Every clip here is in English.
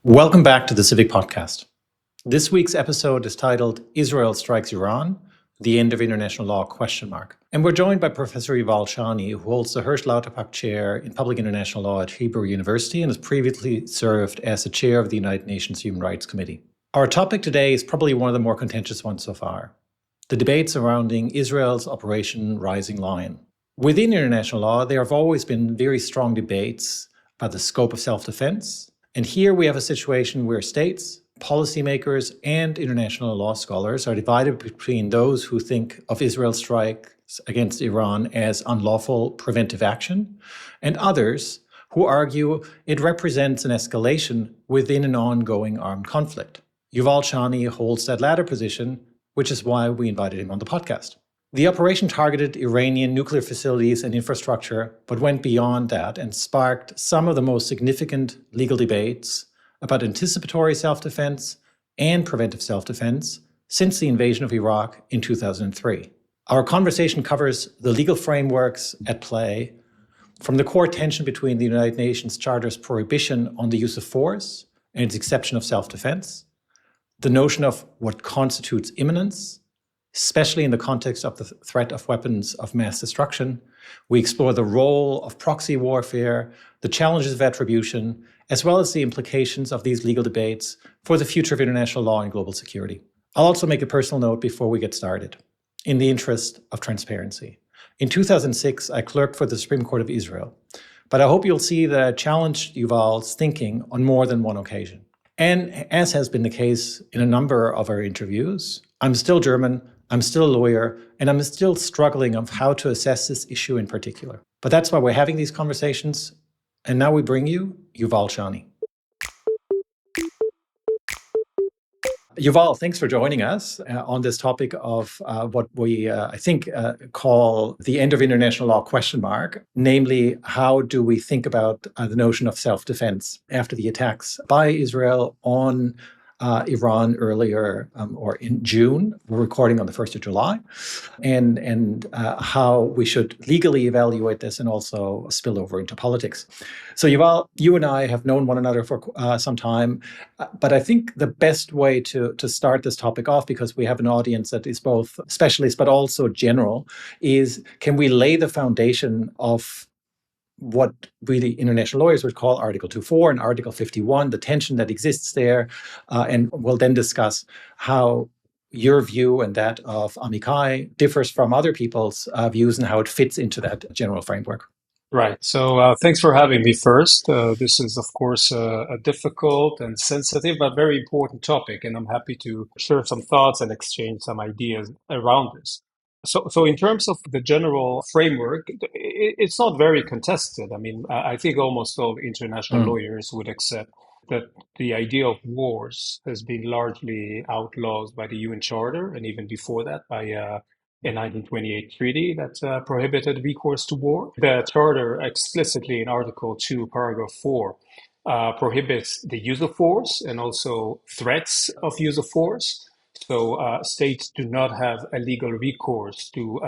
Welcome back to the Civic Podcast. This week's episode is titled Israel Strikes Iran, the End of International Law? And we're joined by Professor Yuval Shany, who holds the Hirsch Lauterbach Chair in Public International Law at Hebrew University and has previously served as the Chair of the United Nations Human Rights Committee. Our topic today is probably one of the more contentious ones so far: the debate surrounding Israel's Operation Rising Lion. Within international law, there have always been very strong debates about the scope of self-defense. And here we have a situation where states, policymakers, and international law scholars are divided between those who think of Israel's strikes against Iran as unlawful preventive action, and others who argue it represents an escalation within an ongoing armed conflict. Yuval Shany holds that latter position, which is why we invited him on the podcast. The operation targeted Iranian nuclear facilities and infrastructure, but went beyond that and sparked some of the most significant legal debates about anticipatory self-defense and preventive self-defense since the invasion of Iraq in 2003. Our conversation covers the legal frameworks at play, from the core tension between the United Nations Charter's prohibition on the use of force and its exception of self-defense, the notion of what constitutes imminence, especially in the context of the threat of weapons of mass destruction. We explore the role of proxy warfare, the challenges of attribution, as well as the implications of these legal debates for the future of international law and global security. I'll also make a personal note before we get started, in the interest of transparency. In 2006, I clerked for the Supreme Court of Israel, but I hope you'll see that I challenged Yuval's thinking on more than one occasion. And as has been the case in a number of our interviews, I'm still German, I'm still a lawyer, and I'm still struggling of how to assess this issue in particular. But that's why we're having these conversations. And now we bring you Yuval Shany. Yuval, thanks for joining us on this topic of what we, I think, call the end of international law ? Namely, how do we think about the notion of self-defense after the attacks by Israel on Iran earlier or in June. We're recording on the 1st of July, and how we should legally evaluate this and also spill over into politics. So Yuval, you and I have known one another for some time, but I think the best way to start this topic off, because we have an audience that is both specialist but also general, is can we lay the foundation of what really international lawyers would call Article 2.4 and Article 51, the tension that exists there, and we'll then discuss how your view and that of Amikai differs from other people's views and how it fits into that general framework. Right. So thanks for having me first. This is, of course, a difficult and sensitive but very important topic, and I'm happy to share some thoughts and exchange some ideas around this. So in terms of the general framework, it's not very contested. I mean, I think almost all international lawyers would accept that the idea of wars has been largely outlawed by the UN Charter, and even before that by a 1928 treaty that prohibited recourse to war. The Charter explicitly in Article 2, Paragraph 4, prohibits the use of force and also threats of use of force. So states do not have a legal recourse to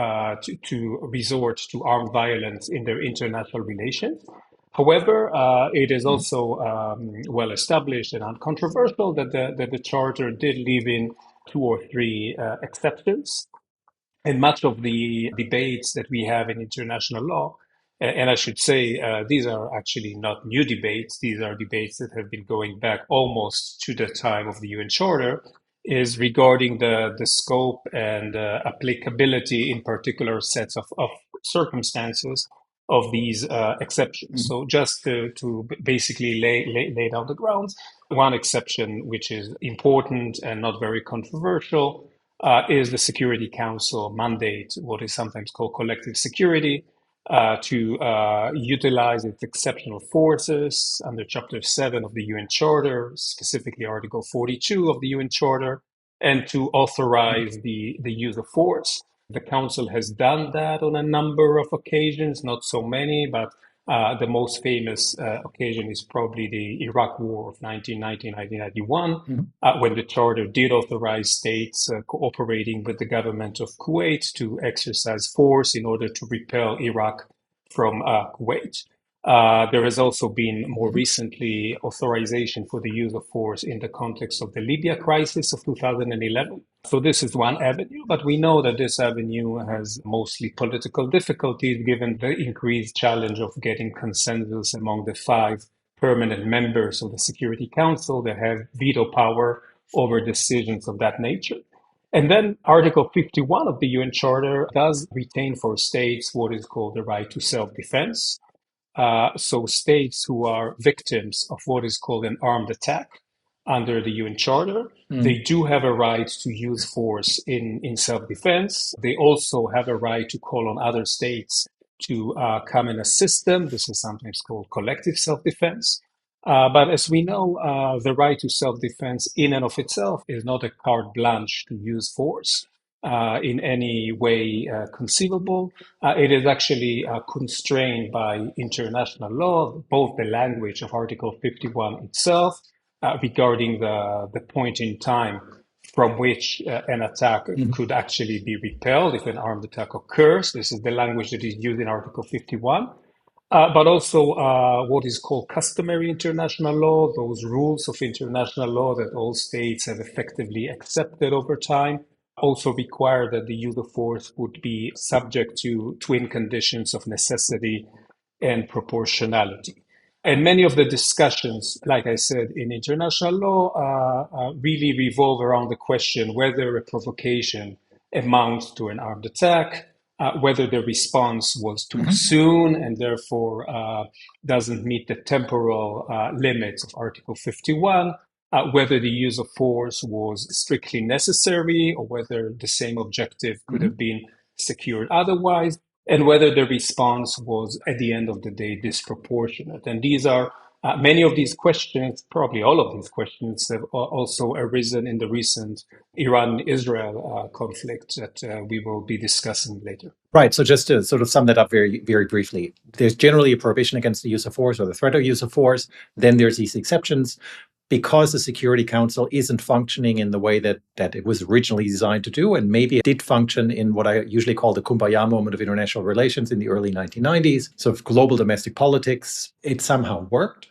resort to armed violence in their international relations. However, it is also well established and uncontroversial that the Charter did leave in 2 or 3 exceptions. And much of the debates that we have in international law, and I should say these are actually not new debates, these are debates that have been going back almost to the time of the UN Charter, is regarding the scope and applicability in particular sets of circumstances of these exceptions. So just to basically lay down the grounds, one exception which is important and not very controversial is the Security Council mandate, what is sometimes called collective security, to utilize its exceptional forces under Chapter 7 of the UN Charter, specifically Article 42 of the UN Charter, and to authorize the use of force. The Council has done that on a number of occasions, not so many, but the most famous occasion is probably the Iraq War of 1990-1991, when the Charter did authorize states cooperating with the government of Kuwait to exercise force in order to repel Iraq from Kuwait. There has also been more recently authorization for the use of force in the context of the Libya crisis of 2011. So this is one avenue, but we know that this avenue has mostly political difficulties given the increased challenge of getting consensus among the 5 permanent members of the Security Council that have veto power over decisions of that nature. And then Article 51 of the UN Charter does retain for states what is called the right to self-defense. So states who are victims of what is called an armed attack under the UN Charter, they do have a right to use force in self-defense. They also have a right to call on other states to come and assist them. This is sometimes called collective self-defense. But as we know, the right to self-defense in and of itself is not a carte blanche to use force in any way conceivable. It is actually constrained by international law, both the language of Article 51 itself regarding the point in time from which an attack could actually be repelled if an armed attack occurs. This is the language that is used in Article 51. But also what is called customary international law, those rules of international law that all states have effectively accepted over time, also require that the use of force would be subject to twin conditions of necessity and proportionality. And many of the discussions, like I said, in international law really revolve around the question whether a provocation amounts to an armed attack, whether the response was too soon and therefore doesn't meet the temporal limits of Article 51, whether the use of force was strictly necessary or whether the same objective could have been secured otherwise, and whether the response was, at the end of the day, disproportionate. And these are many of these questions, probably all of these questions, have also arisen in the recent Iran-Israel conflict that we will be discussing later. Right. So just to sort of sum that up very, very briefly, there's generally a prohibition against the use of force or the threat of use of force. Then there's these exceptions. Because the Security Council isn't functioning in the way that it was originally designed to do, and maybe it did function in what I usually call the kumbaya moment of international relations in the early 1990s, so of global domestic politics, it somehow worked,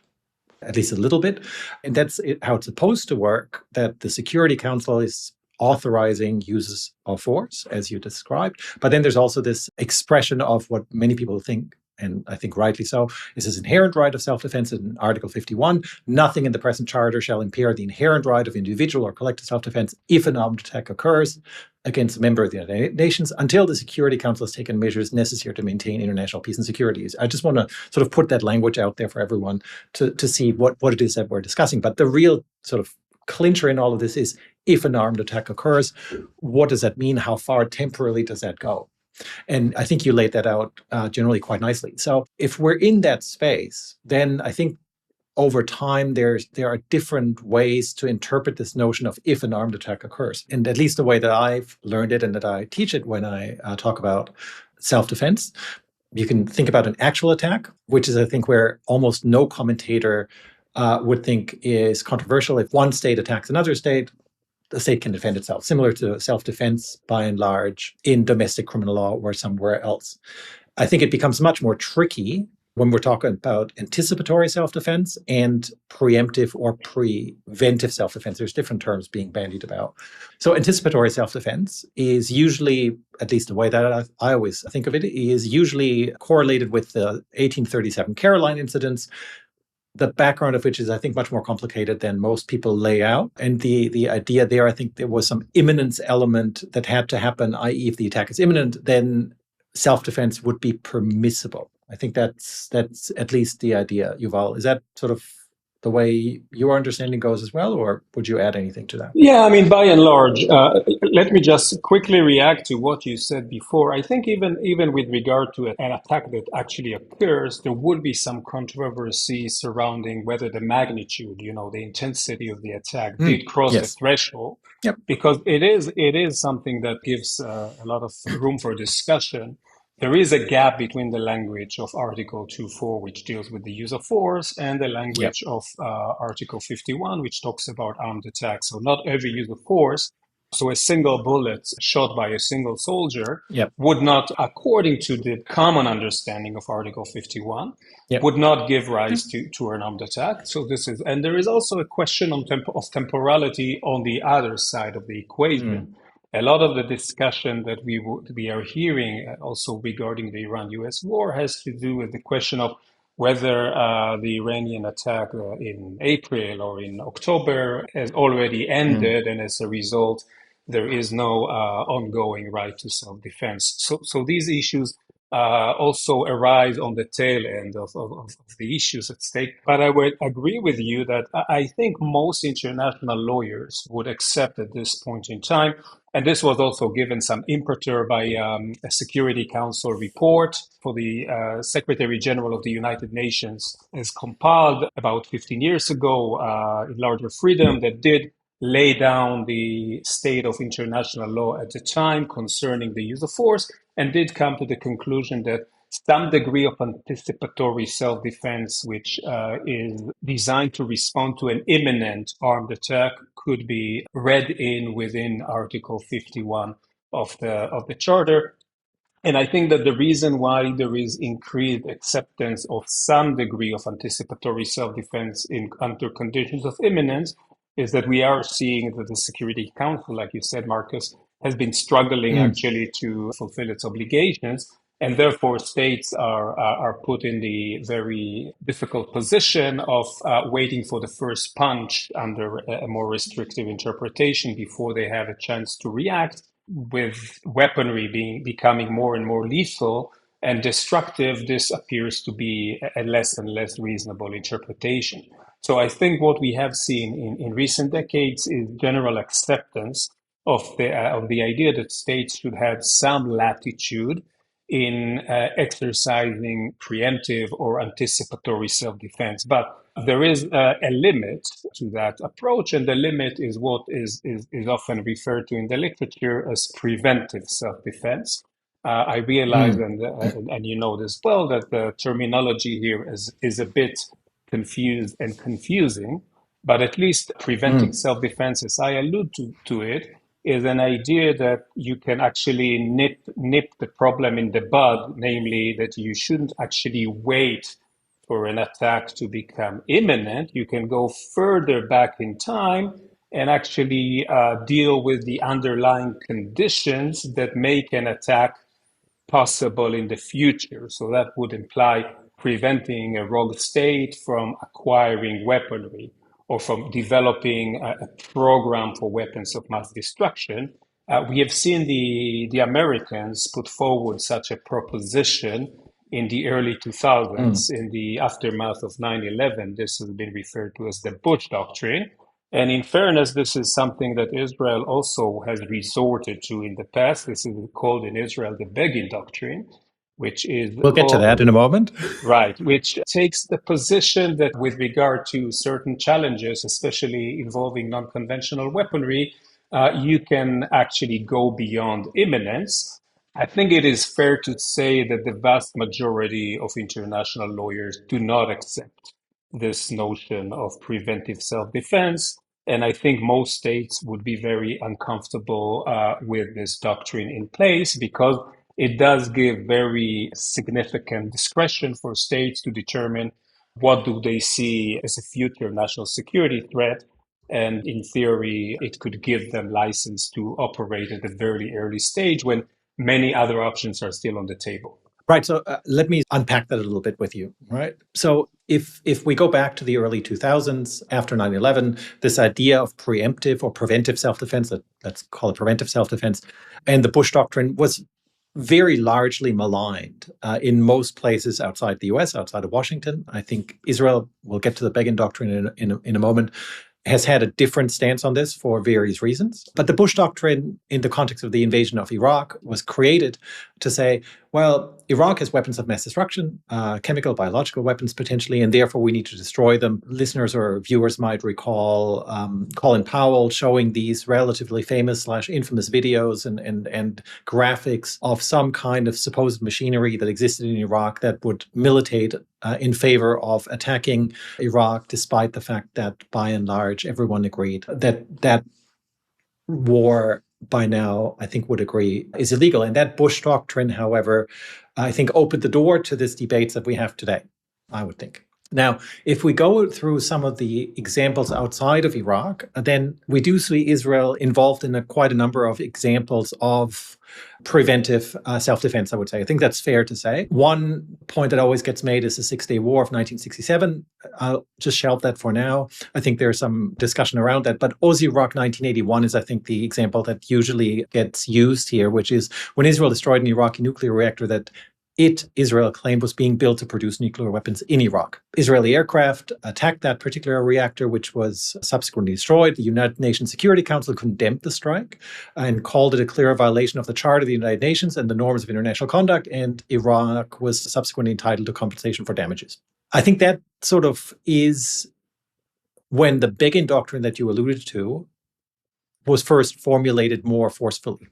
at least a little bit. And that's how it's supposed to work, that the Security Council is authorizing uses of force, as you described. But then there's also this expression of what many people think, and I think rightly so, is this inherent right of self-defense in Article 51. Nothing in the present charter shall impair the inherent right of individual or collective self-defense if an armed attack occurs against a member of the United Nations until the Security Council has taken measures necessary to maintain international peace and security. I just want to sort of put that language out there for everyone to see what it is that we're discussing. But the real sort of clincher in all of this is if an armed attack occurs, what does that mean? How far temporally does that go? And I think you laid that out generally quite nicely. So if we're in that space, then I think over time there are different ways to interpret this notion of if an armed attack occurs. And at least the way that I've learned it and that I teach it when I talk about self-defense, you can think about an actual attack, which is, I think, where almost no commentator would think is controversial. If one state attacks another state, the state can defend itself, similar to self-defense by and large in domestic criminal law or somewhere else. I think it becomes much more tricky when we're talking about anticipatory self-defense and preemptive or preventive self-defense. There's different terms being bandied about. So anticipatory self-defense is usually, at least the way that I always think of it, is usually correlated with the 1837 Caroline incidents, the background of which is, I think, much more complicated than most people lay out. And the idea there, I think there was some imminence element that had to happen, i.e. if the attack is imminent, then self-defense would be permissible. I think that's at least the idea, Yuval. Is that sort of the way your understanding goes as well, or would you add anything to that? Yeah, I mean, by and large, let me just quickly react to what you said before. I think even with regard to an attack that actually occurs, there would be some controversy surrounding whether the magnitude, the intensity of the attack did cross the threshold. Yep. Because it is something that gives a lot of room for discussion. There is a gap between the language of Article 2.4, which deals with the use of force, and the language of Article 51, which talks about armed attacks. So not every use of force So a single bullet shot by a single soldier Yep. would not, according to the common understanding of Article 51, Yep. would not give rise to an armed attack. So this is, and there is also a question of temporality on the other side of the equation. A lot of the discussion that we are hearing also regarding the Iran-US war has to do with the question of whether the Iranian attack in April or in October has already ended, and as a result, there is no ongoing right to self-defense. So these issues also arise on the tail end of the issues at stake. But I would agree with you that I think most international lawyers would accept at this point in time, and this was also given some impetus by a Security Council report for the Secretary General of the United Nations, is compiled about 15 years ago in Larger Freedom, that did lay down the state of international law at the time concerning the use of force, and did come to the conclusion that some degree of anticipatory self-defense, which is designed to respond to an imminent armed attack, could be read in within Article 51 of the Charter. And I think that the reason why there is increased acceptance of some degree of anticipatory self-defense under conditions of imminence is that we are seeing that the Security Council, like you said, Marcus, has been struggling actually to fulfill its obligations. And therefore, states are put in the very difficult position of waiting for the first punch under a more restrictive interpretation before they have a chance to react, with weaponry becoming more and more lethal and destructive. This appears to be a less and less reasonable interpretation. So I think what we have seen in recent decades is general acceptance of the idea that states should have some latitude in exercising preemptive or anticipatory self-defense. But there is a limit to that approach, and the limit is what is often referred to in the literature as preventive self-defense. I realize, and you know this well, that the terminology here is a bit confused and confusing, but at least preventing self-defense, as I allude to it, is an idea that you can actually nip the problem in the bud, namely that you shouldn't actually wait for an attack to become imminent. You can go further back in time and actually deal with the underlying conditions that make an attack possible in the future. So that would imply preventing a rogue state from acquiring weaponry or from developing a program for weapons of mass destruction. We have seen the Americans put forward such a proposition in the early 2000s, in the aftermath of 9/11. This has been referred to as the Bush Doctrine. And in fairness, this is something that Israel also has resorted to in the past. This is called in Israel the Begin Doctrine, which is... We'll get to that in a moment. Right, which takes the position that with regard to certain challenges, especially involving non-conventional weaponry, you can actually go beyond imminence. I think it is fair to say that the vast majority of international lawyers do not accept this notion of preventive self-defense. And I think most states would be very uncomfortable with this doctrine in place, because it does give very significant discretion for states to determine what do they see as a future national security threat. And in theory, it could give them license to operate at a very early stage when many other options are still on the table. Right. So let me unpack that a little bit with you. Right. So if we go back to the early 2000s, after 9/11, this idea of preemptive or preventive self-defense, let's call it preventive self-defense, and the Bush Doctrine was very largely maligned in most places outside the US, outside of Washington. I think Israel, we'll get to the Begin Doctrine in a moment, has had a different stance on this for various reasons. But the Bush Doctrine, in the context of the invasion of Iraq, was created to say, well, Iraq has weapons of mass destruction, chemical, biological weapons potentially, and therefore we need to destroy them. Listeners or viewers might recall Colin Powell showing these relatively famous/infamous videos and graphics of some kind of supposed machinery that existed in Iraq that would militate in favor of attacking Iraq, despite the fact that by and large everyone agreed that war by now, I think, would agree is illegal. And that Bush doctrine, however, I think opened the door to this debates that we have today, I would think. Now, if we go through some of the examples outside of Iraq, then we do see Israel involved in quite a number of examples of preventive self-defense, I would say. I think that's fair to say. One point that always gets made is the Six-Day War of 1967. I'll just shelve that for now. I think there's some discussion around that. But Oz-Iraq 1981 is, I think, the example that usually gets used here, which is when Israel destroyed an Iraqi nuclear reactor that Israel claimed was being built to produce nuclear weapons in Iraq. Israeli aircraft attacked that particular reactor, which was subsequently destroyed. The United Nations Security Council condemned the strike and called it a clear violation of the Charter of the United Nations and the norms of international conduct, and Iraq was subsequently entitled to compensation for damages. I think that sort of is when the Begin doctrine that you alluded to was first formulated more forcefully.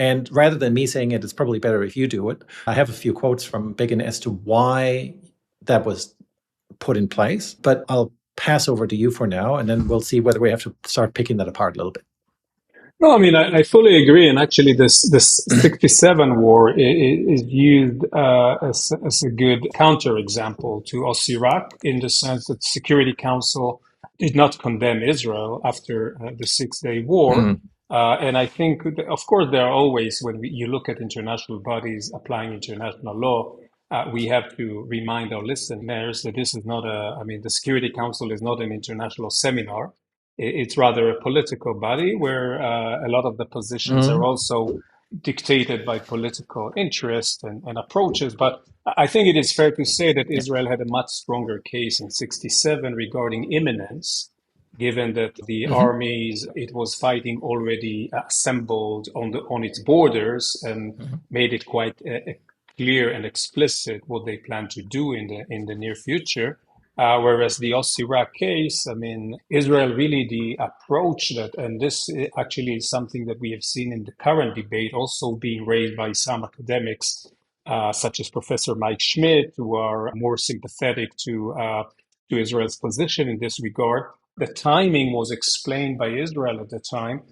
And rather than me saying it, it's probably better if you do it. I have a few quotes from Begin as to why that was put in place, but I'll pass over to you for now, and then we'll see whether we have to start picking that apart a little bit. No, I mean, I fully agree. And actually, this 67 war is used as a good counterexample to Iraq in the sense that the Security Council did not condemn Israel after the Six-Day War. Mm. And I think, of course, there are always, when you look at international bodies applying international law, we have to remind our listeners that this is not the Security Council is not an international seminar. It's rather a political body where a lot of the positions are also dictated by political interest and approaches. But I think it is fair to say that Israel had a much stronger case in 67 regarding imminence, given that the armies it was fighting already assembled on its borders and made it quite clear and explicit what they plan to do in the near future. Whereas the Iraq case, I mean, Israel really the approach that, and this actually is something that we have seen in the current debate also being raised by some academics, such as Professor Mike Schmidt, who are more sympathetic to Israel's position in this regard. The timing was explained by Israel at the time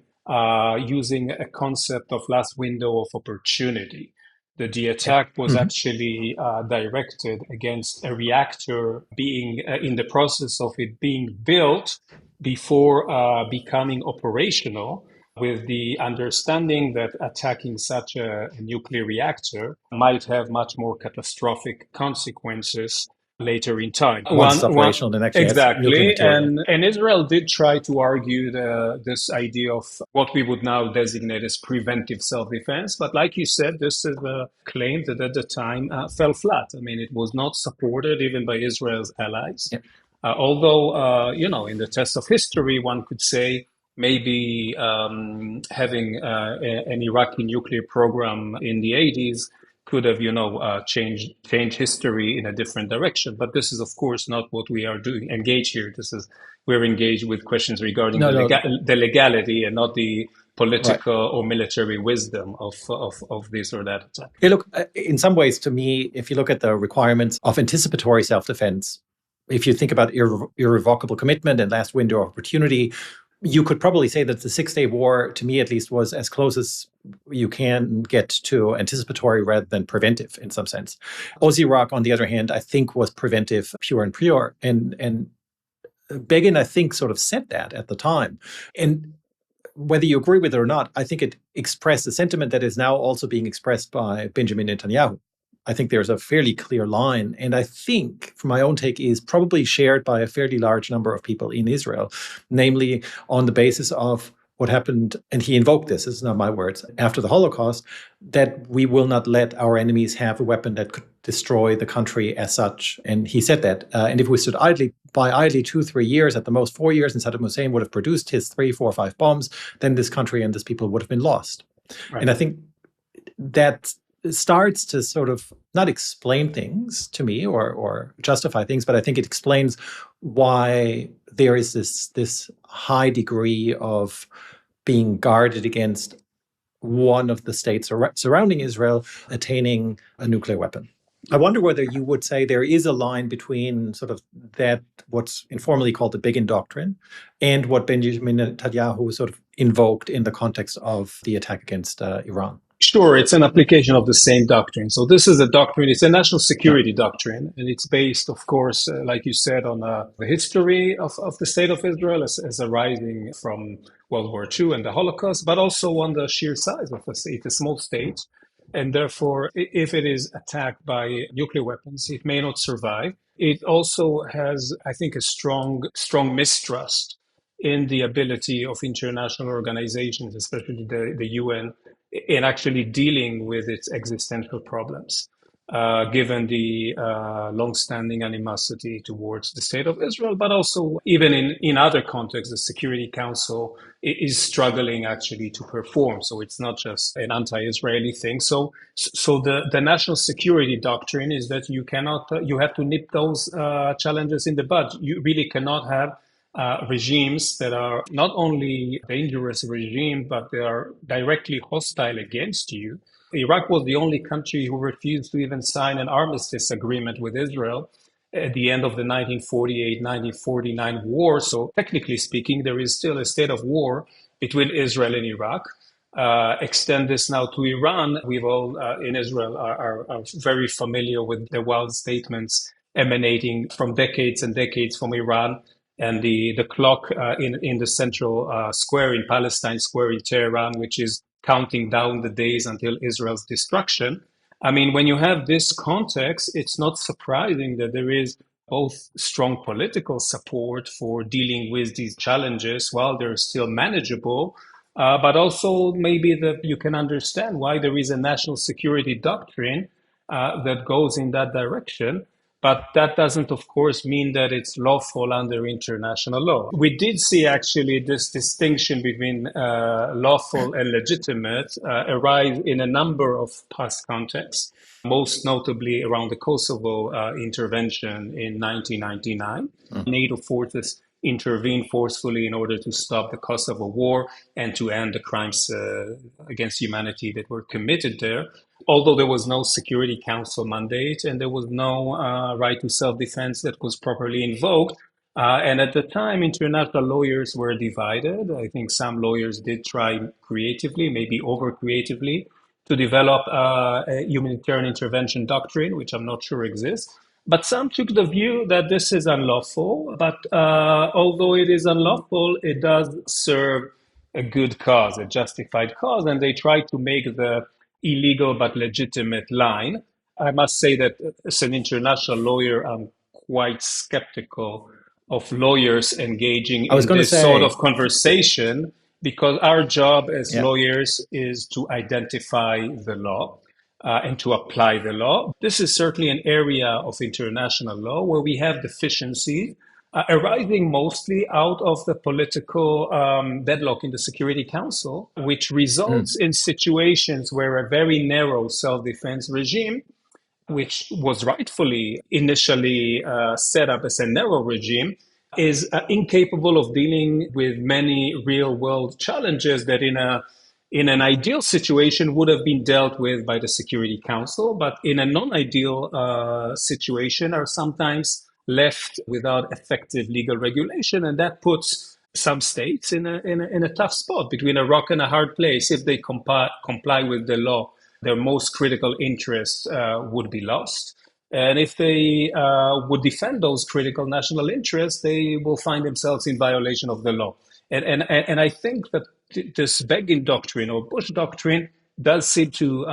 using a concept of last window of opportunity. The attack was actually directed against a reactor being in the process of it being built before becoming operational, with the understanding that attacking such a nuclear reactor might have much more catastrophic consequences later in time. Once it's operational, then actually exactly, and Israel did try to argue this idea of what we would now designate as preventive self-defense. But like you said, this is a claim that at the time fell flat. I mean, it was not supported even by Israel's allies. Yep. Although, in the test of history, one could say maybe having an Iraqi nuclear program in the 80s could have, changed history in a different direction. But this is, of course, not what we are doing. Engage here. We're engaged with questions regarding the legality and not the political or military wisdom of this or that attack. Hey, look, in some ways, to me, if you look at the requirements of anticipatory self-defense, if you think about irrevocable commitment and last window of opportunity, you could probably say that the Six-Day War, to me at least, was as close as you can get to anticipatory rather than preventive in some sense. Oz-Iraq, on the other hand, I think was preventive, pure and pure. And Begin, I think, sort of said that at the time. And whether you agree with it or not, I think it expressed a sentiment that is now also being expressed by Benjamin Netanyahu. I think there's a fairly clear line, and I think, from my own take, is probably shared by a fairly large number of people in Israel, namely on the basis of what happened, and he invoked this is not my words, after the Holocaust, that we will not let our enemies have a weapon that could destroy the country as such. And he said that. And if we stood idly 2-3 years, at the most 4 years, and Saddam Hussein would have produced his 3, 4, 5 bombs, then this country and this people would have been lost. Right. And I think that starts to sort of not explain things to me or justify things, but I think it explains why there is this high degree of being guarded against one of the states surrounding Israel attaining a nuclear weapon. I wonder whether you would say there is a line between sort of that, what's informally called the Begin Doctrine, and what Benjamin Netanyahu sort of invoked in the context of the attack against Iran. Sure, it's an application of the same doctrine. So this is a doctrine, it's a national Yeah. security doctrine, and it's based, of course, like you said, on the history of the state of Israel as arising from World War II and the Holocaust, but also on the sheer size of the state, a small state. And therefore, if it is attacked by nuclear weapons, it may not survive. It also has, I think, a strong mistrust in the ability of international organizations, especially the UN, in actually dealing with its existential problems, given the long-standing animosity towards the state of Israel, but also even in other contexts, the Security Council is struggling actually to perform. So it's not just an anti-Israeli thing. So the national security doctrine is that you cannot, you have to nip those challenges in the bud. You really cannot have regimes that are not only dangerous regime, but they are directly hostile against you. Iraq was the only country who refused to even sign an armistice agreement with Israel at the end of the 1948-1949 war. So technically speaking, there is still a state of war between Israel and Iraq. Extend this now to Iran. We've all in Israel are very familiar with the wild statements emanating from decades and decades from Iran, and the clock in the central square in Palestine Square in Tehran, which is counting down the days until Israel's destruction. I mean, when you have this context, it's not surprising that there is both strong political support for dealing with these challenges while they're still manageable, but also maybe that you can understand why there is a national security doctrine that goes in that direction. But that doesn't, of course, mean that it's lawful under international law. We did see actually this distinction between lawful and legitimate arise in a number of past contexts, most notably around the Kosovo intervention in 1999. NATO forces intervened forcefully in order to stop the Kosovo war and to end the crimes against humanity that were committed there. Although there was no Security Council mandate and there was no right to self-defense that was properly invoked. And at the time, international lawyers were divided. I think some lawyers did try creatively, maybe over creatively, to develop a humanitarian intervention doctrine, which I'm not sure exists. But some took the view that this is unlawful. But although it is unlawful, it does serve a good cause, a justified cause. And they tried to make the illegal but legitimate line. I must say that as an international lawyer, I'm quite skeptical of lawyers engaging in this sort of conversation, because our job as lawyers is to identify the law and to apply the law. This is certainly an area of international law where we have deficiencies arising mostly out of the political deadlock in the Security Council, which results in situations where a very narrow self-defense regime, which was rightfully initially set up as a narrow regime, is incapable of dealing with many real-world challenges that in an ideal situation would have been dealt with by the Security Council, but in a non-ideal situation are sometimes left without effective legal regulation, and that puts some states in a tough spot, between a rock and a hard place. If they comply with the law, their most critical interests would be lost. And if they would defend those critical national interests, they will find themselves in violation of the law. And I think that this Begin doctrine or Bush doctrine does seem to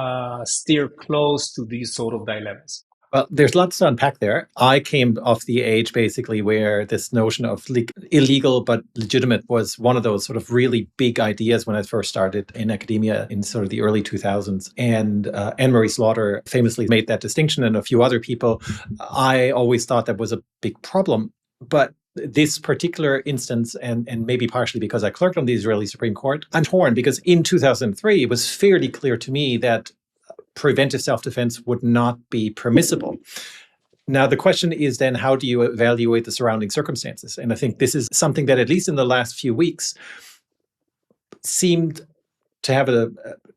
steer close to these sort of dilemmas. Well, there's lots to unpack there. I came off the age basically where this notion of illegal but legitimate was one of those sort of really big ideas when I first started in academia in sort of the early 2000s. And Anne-Marie Slaughter famously made that distinction, and a few other people. I always thought that was a big problem. But this particular instance, and maybe partially because I clerked on the Israeli Supreme Court, I'm torn, because in 2003, it was fairly clear to me that preventive self-defense would not be permissible. Now, the question is then, how do you evaluate the surrounding circumstances? And I think this is something that, at least in the last few weeks, seemed to have a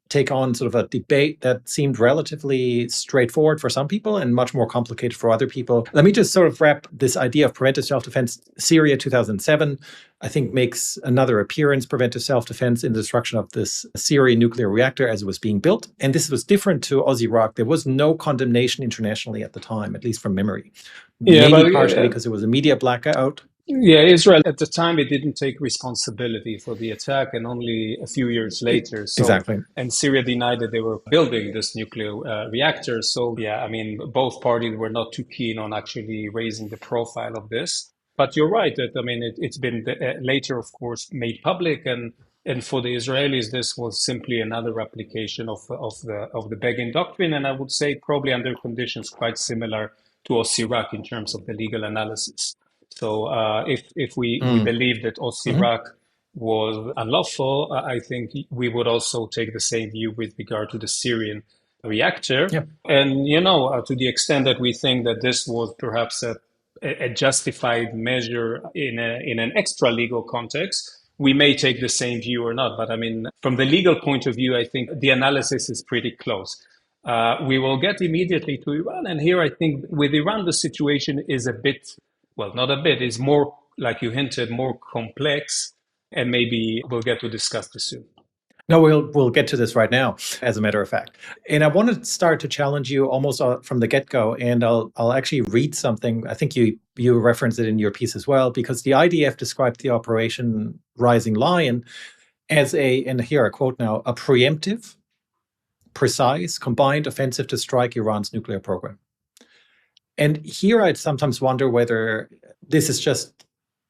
take on sort of a debate that seemed relatively straightforward for some people and much more complicated for other people. Let me just sort of wrap this idea of preventive self-defense. Syria 2007, I think, makes another appearance, preventive self-defense in the destruction of this Syrian nuclear reactor as it was being built. And this was different to Iraq. There was no condemnation internationally at the time, at least from memory. Yeah, Maybe partially because it was a media blackout. Yeah, Israel at the time, it didn't take responsibility for the attack, and only a few years later. So, exactly. And Syria denied that they were building this nuclear reactor. So, yeah, I mean, both parties were not too keen on actually raising the profile of this. But you're right that, I mean, it's been later, of course, made public, and for the Israelis, this was simply another application of the Begin doctrine, and I would say probably under conditions quite similar to Iraq in terms of the legal analysis. So if we believe that Iraq was unlawful, I think we would also take the same view with regard to the Syrian reactor. Yeah. And, to the extent that we think that this was perhaps a justified measure in an extra legal context, we may take the same view or not. But I mean, from the legal point of view, I think the analysis is pretty close. We will get immediately to Iran. And here, I think with Iran, the situation is a bit, well, not a bit, it's more, like you hinted, more complex. And maybe we'll get to discuss this soon. No, we'll get to this right now, as a matter of fact. And I want to start to challenge you almost from the get-go, and I'll actually read something. I think you referenced it in your piece as well, because the IDF described the Operation Rising Lion as and here I quote now, a preemptive, precise, combined offensive to strike Iran's nuclear program. And here I'd sometimes wonder whether this is just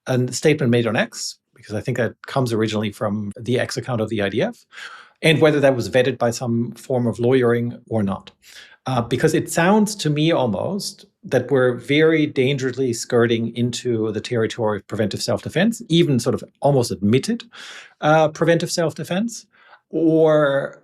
a statement made on X, because I think that comes originally from the X account of the IDF, and whether that was vetted by some form of lawyering or not. Because it sounds to me almost that we're very dangerously skirting into the territory of preventive self-defense, even sort of almost admitted preventive self-defense, or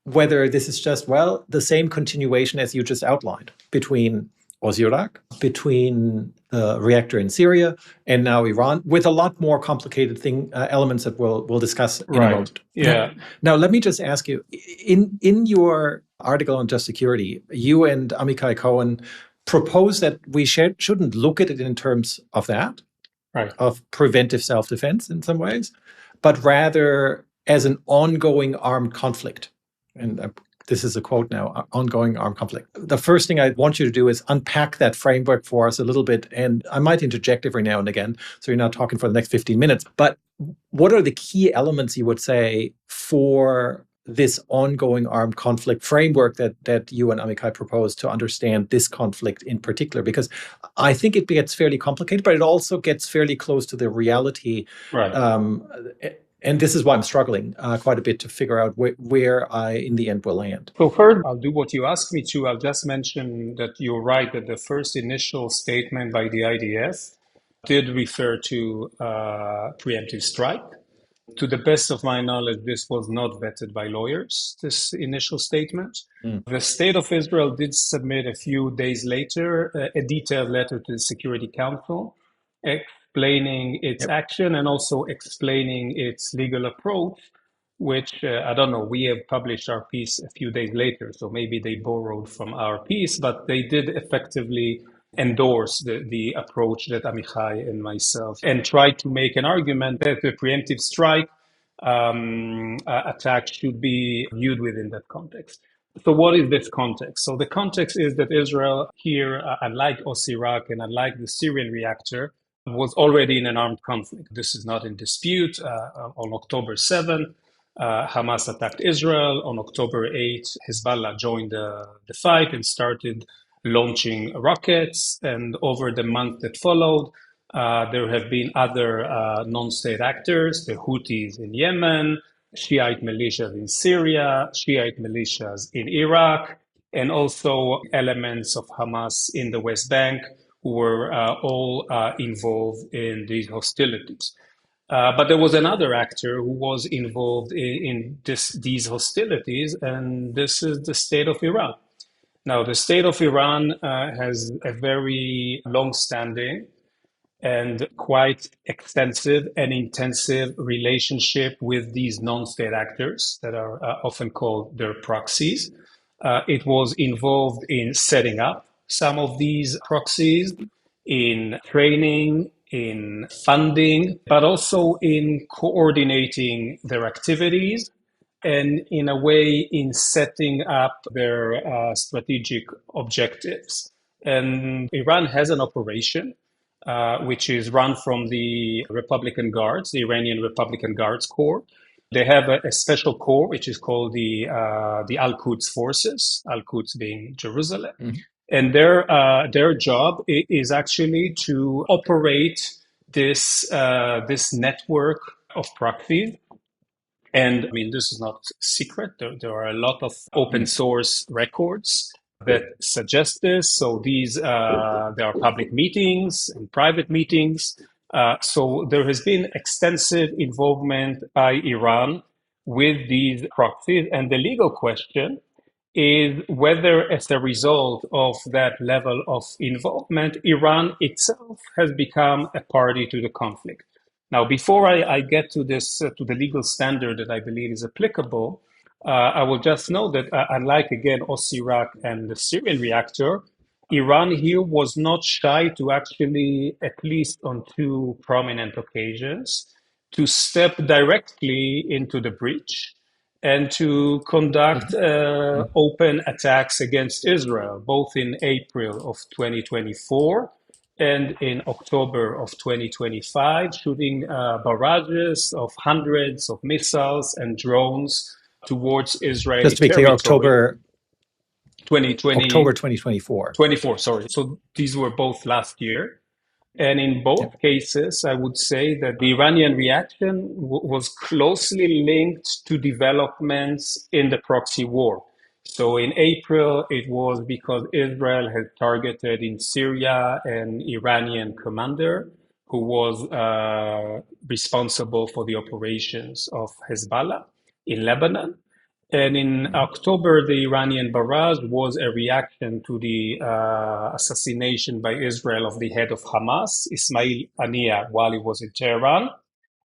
whether this is just, well, the same continuation as you just outlined between Iraq, between the reactor in Syria, and now Iran, with a lot more complicated elements that we'll discuss in a moment. Yeah. Now, let me just ask you, in your article on just security, you and Amichai Cohen propose that we shouldn't look at it in terms of that, right, of preventive self-defense in some ways, but rather as an ongoing armed conflict. And this is a quote now, ongoing armed conflict. The first thing I want you to do is unpack that framework for us a little bit. And I might interject every now and again, so you're not talking for the next 15 minutes. But what are the key elements, you would say, for this ongoing armed conflict framework that you and Amichai propose to understand this conflict in particular? Because I think it gets fairly complicated, but it also gets fairly close to the reality. Right. And this is why I'm struggling quite a bit to figure out where I, in the end, will land. So first, I'll do what you asked me to. I'll just mention that you're right, that the first initial statement by the IDF did refer to preemptive strike. To the best of my knowledge, this was not vetted by lawyers, this initial statement. The State of Israel did submit a few days later a detailed letter to the Security Council explaining its action and also explaining its legal approach, which, I don't know, we have published our piece a few days later, so maybe they borrowed from our piece, but they did effectively endorse the approach that Amichai and myself, and tried to make an argument that the preemptive strike attack should be viewed within that context. So what is this context? So the context is that Israel here, unlike Iraq and unlike the Syrian reactor, was already in an armed conflict. This is not in dispute. On October 7, Hamas attacked Israel. On October 8, Hezbollah joined the fight and started launching rockets. And over the month that followed, there have been other non-state actors, the Houthis in Yemen, Shiite militias in Syria, Shiite militias in Iraq, and also elements of Hamas in the West Bank, who were all involved in these hostilities. But there was another actor who was involved in these hostilities, and this is the state of Iran. Now, the state of Iran has a very long-standing and quite extensive and intensive relationship with these non-state actors that are often called their proxies. It was involved in setting up some of these proxies, in training, in funding, but also in coordinating their activities and in a way in setting up their strategic objectives. And Iran has an operation which is run from the Republican Guards, the Iranian Republican Guards Corps. They have a special corps which is called the Al-Quds Forces, Al-Quds being Jerusalem. Mm-hmm. And their job is actually to operate this network of proxies. And I mean, this is not secret. There are a lot of open source records that suggest this. So there are public meetings and private meetings. So there has been extensive involvement by Iran with these proxies. And the legal question is whether, as a result of that level of involvement, Iran itself has become a party to the conflict. Now, before I get to this, to the legal standard that I believe is applicable, I will just note that unlike, again, Iraq and the Syrian reactor, Iran here was not shy to actually, at least on two prominent occasions, to step directly into the breach and to conduct open attacks against Israel, both in April of 2024 and in October of 2025, shooting barrages of hundreds of missiles and drones towards Israeli Just to be clear, October 2024. 24, sorry. So these were both last year. And in both cases, I would say that the Iranian reaction was closely linked to developments in the proxy war. So in April, it was because Israel had targeted in Syria an Iranian commander who was responsible for the operations of Hezbollah in Lebanon. And in October, the Iranian barrage was a reaction to the assassination by Israel of the head of Hamas, Ismail Haniyeh, while he was in Tehran,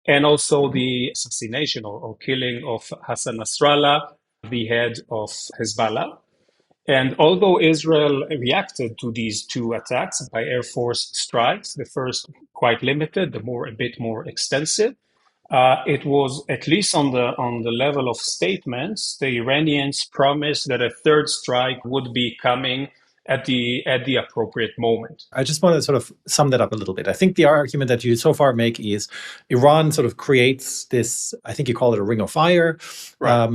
and also the assassination or killing of Hassan Nasrallah, the head of Hezbollah. And although Israel reacted to these two attacks by Air Force strikes, the first quite limited, a bit more extensive, it was, at least on the level of statements, the Iranians promised that a third strike would be coming at the appropriate moment. I just want to sort of sum that up a little bit. I think the argument that you so far make is Iran sort of creates this, I think you call it a ring of fire, right.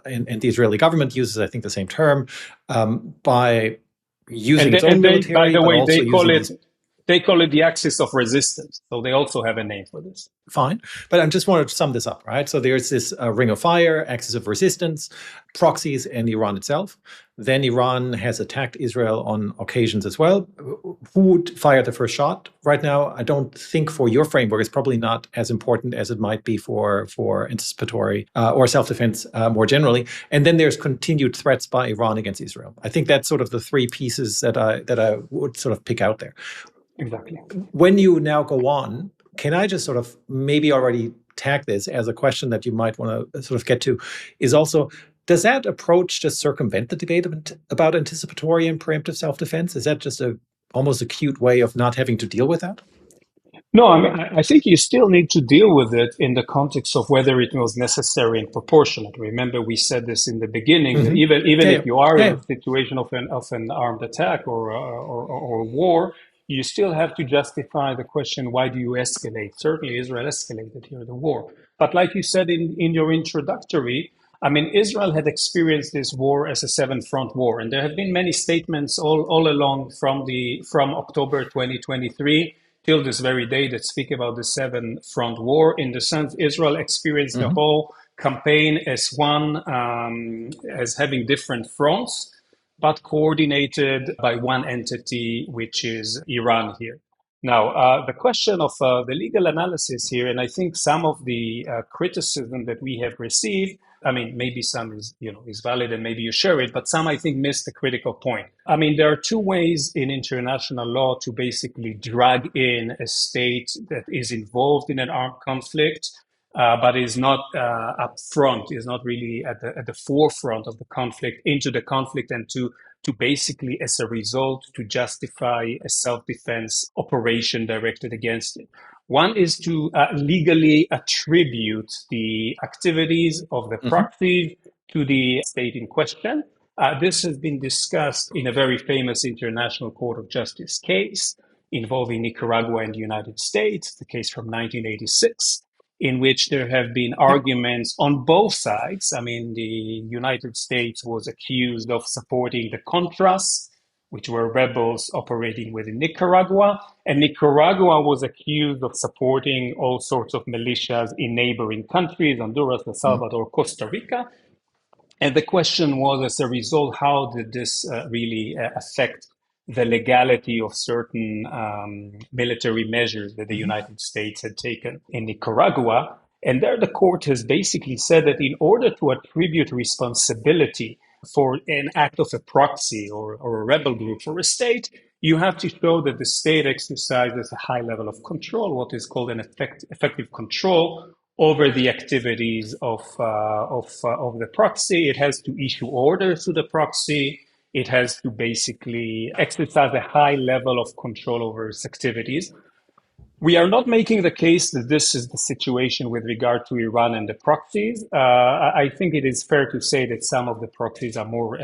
And the Israeli government uses, I think, the same term, by using its own military. By the way, they call it the axis of resistance. So they also have a name for this. Fine. But I just wanted to sum this up, right? So there's this ring of fire, axis of resistance, proxies, and Iran itself. Then Iran has attacked Israel on occasions as well. Who would fire the first shot? Right now, I don't think for your framework, it's probably not as important as it might be for anticipatory or self-defense more generally. And then there's continued threats by Iran against Israel. I think that's sort of the three pieces that I would sort of pick out there. Exactly. When you now go on, can I just sort of maybe already tag this as a question that you might want to sort of get to, is also, does that approach just circumvent the debate about anticipatory and preemptive self-defense? Is that just almost a cute way of not having to deal with that? No, I mean, I think you still need to deal with it in the context of whether it was necessary and proportionate. Remember, we said this in the beginning, that even if you are in a situation of an armed attack or war, you still have to justify the question, why do you escalate? Certainly, Israel escalated here the war. But like you said in your introductory, I mean, Israel had experienced this war as a seven-front war, and there have been many statements all along from October 2023 till this very day that speak about the seven-front war. In the sense, Israel experienced the whole campaign as as having different fronts, but coordinated by one entity, which is Iran here. Now, the question of the legal analysis here, and I think some of the criticism that we have received I mean, maybe some is valid and maybe you share it, but some I think miss the critical point. I mean, there are two ways in international law to basically drag in a state that is involved in an armed conflict, but is not up front, is not really at the forefront of the conflict, into the conflict, and to basically, as a result, to justify a self-defense operation directed against it. One is to legally attribute the activities of the proxy to the state in question. This has been discussed in a very famous International Court of Justice case involving Nicaragua and the United States, the case from 1986, in which there have been arguments on both sides. I mean, the United States was accused of supporting the Contras, which were rebels operating within Nicaragua, and Nicaragua was accused of supporting all sorts of militias in neighboring countries, Honduras, El Salvador, Costa Rica. And the question was, as a result, how did this really affect the legality of certain military measures that the United States had taken in Nicaragua? And there the court has basically said that in order to attribute responsibility for an act of a proxy or a rebel group for a state, you have to show that the state exercises a high level of control, what is called an effective control over the activities of the proxy. It has to issue orders to the proxy. It has to basically exercise a high level of control over its activities. We are not making the case that this is the situation with regard to Iran and the proxies. I think it is fair to say that some of the proxies are more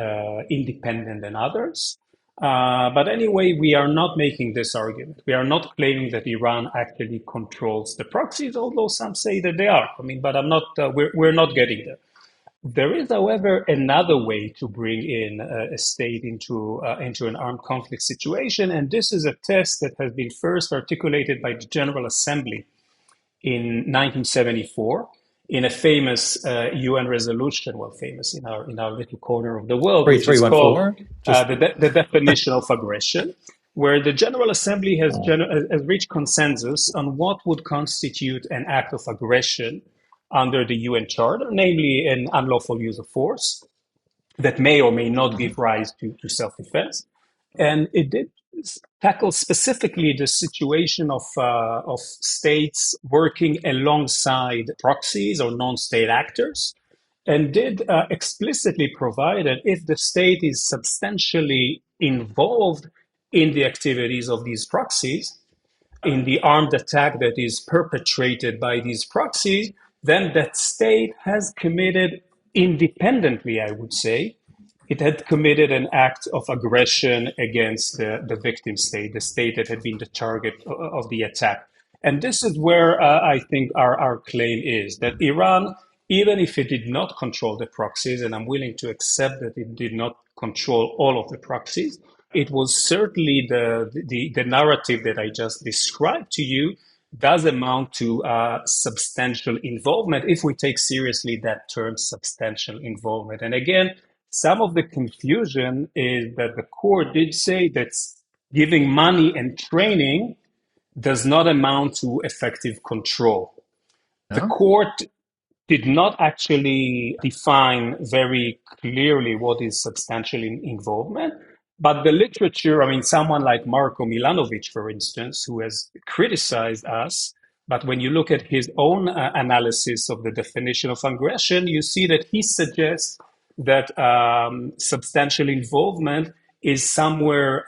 independent than others. But anyway, we are not making this argument. We are not claiming that Iran actually controls the proxies, although some say that they are. I mean, but I'm not. We're not getting there. There is, however, another way to bring in a state into an armed conflict situation, and this is a test that has been first articulated by the General Assembly in 1974 in a famous UN resolution, well, famous in our little corner of the world, which is called the definition of aggression, where the General Assembly has reached consensus on what would constitute an act of aggression under the UN Charter, namely an unlawful use of force that may or may not give rise to self-defense. And it did tackle specifically the situation of states working alongside proxies or non-state actors, and did explicitly provide that if the state is substantially involved in the activities of these proxies, in the armed attack that is perpetrated by these proxies, then that state has committed independently, I would say, it had committed an act of aggression against the victim state, the state that had been the target of the attack. And this is where I think our claim is, that Iran, even if it did not control the proxies, and I'm willing to accept that it did not control all of the proxies, it was certainly the narrative that I just described to you does amount to substantial involvement, if we take seriously that term, substantial involvement. And again, some of the confusion is that the court did say that giving money and training does not amount to effective control. No? The court did not actually define very clearly what is substantial involvement. But the literature, I mean, someone like Marko Milanovic, for instance, who has criticized us, but when you look at his own analysis of the definition of aggression, you see that he suggests that substantial involvement is somewhere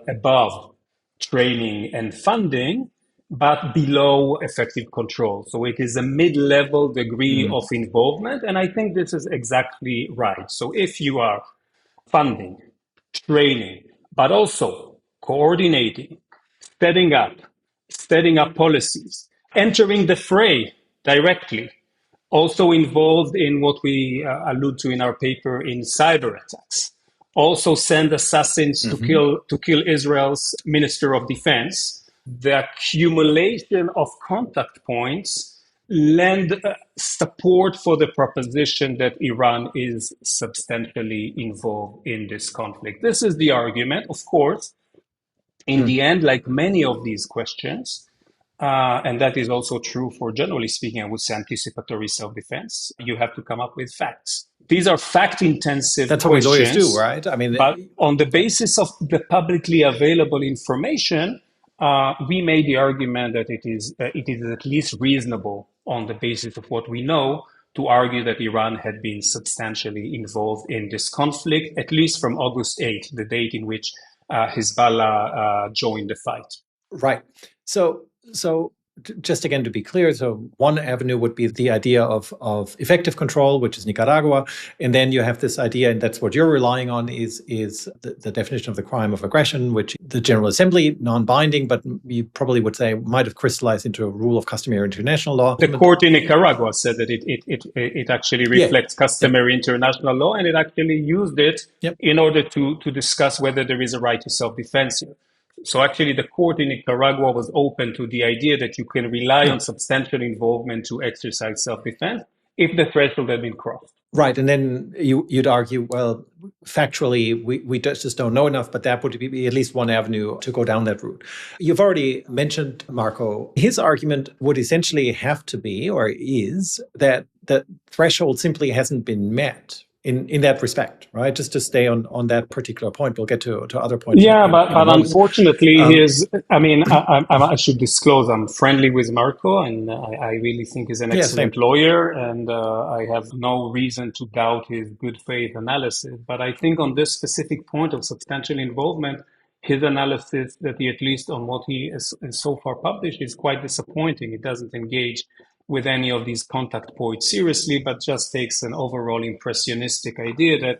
above training and funding, but below effective control. So it is a mid-level degree of involvement. And I think this is exactly right. So if you are funding, training, but also coordinating, setting up policies, entering the fray directly, also involved in what we allude to in our paper in cyber attacks, also send assassins to kill Israel's Minister of Defense. The accumulation of contact points lend support for the proposition that Iran is substantially involved in this conflict. This is the argument. Of course, in the end, like many of these questions, And that is also true for, generally speaking, I would say, anticipatory self-defense. You have to come up with facts. These are fact-intensive That's what we lawyers do, questions, right? I mean, but on the yeah. basis of the publicly available information, we made the argument that it is at least reasonable on the basis of what we know to argue that Iran had been substantially involved in this conflict, at least from August 8th, the date in which Hezbollah joined the fight. Right. So just again to be clear, so one avenue would be the idea of effective control, which is Nicaragua, and then you have this idea, and that's what you're relying on, is the definition of the crime of aggression, which the General Assembly, non-binding, but you probably would say might have crystallized into a rule of customary international law. The court in Nicaragua said that it actually reflects customary international law, and it actually used it in order to discuss whether there is a right to self-defense here. So actually, the court in Nicaragua was open to the idea that you can rely on substantial involvement to exercise self-defense if the threshold had been crossed. Right. And then you'd argue, well, factually, we just don't know enough, but that would be at least one avenue to go down that route. You've already mentioned, Marco, his argument would essentially have to be, or is, that the threshold simply hasn't been met in that respect, right? Just to stay on that particular point. We'll get to other points. Yeah, but unfortunately, I should disclose, I'm friendly with Marco, and I really think he's an excellent lawyer, and I have no reason to doubt his good faith analysis. But I think on this specific point of substantial involvement, his analysis, that he, at least on what he has so far published, is quite disappointing. It doesn't engage with any of these contact points seriously, but just takes an overall impressionistic idea that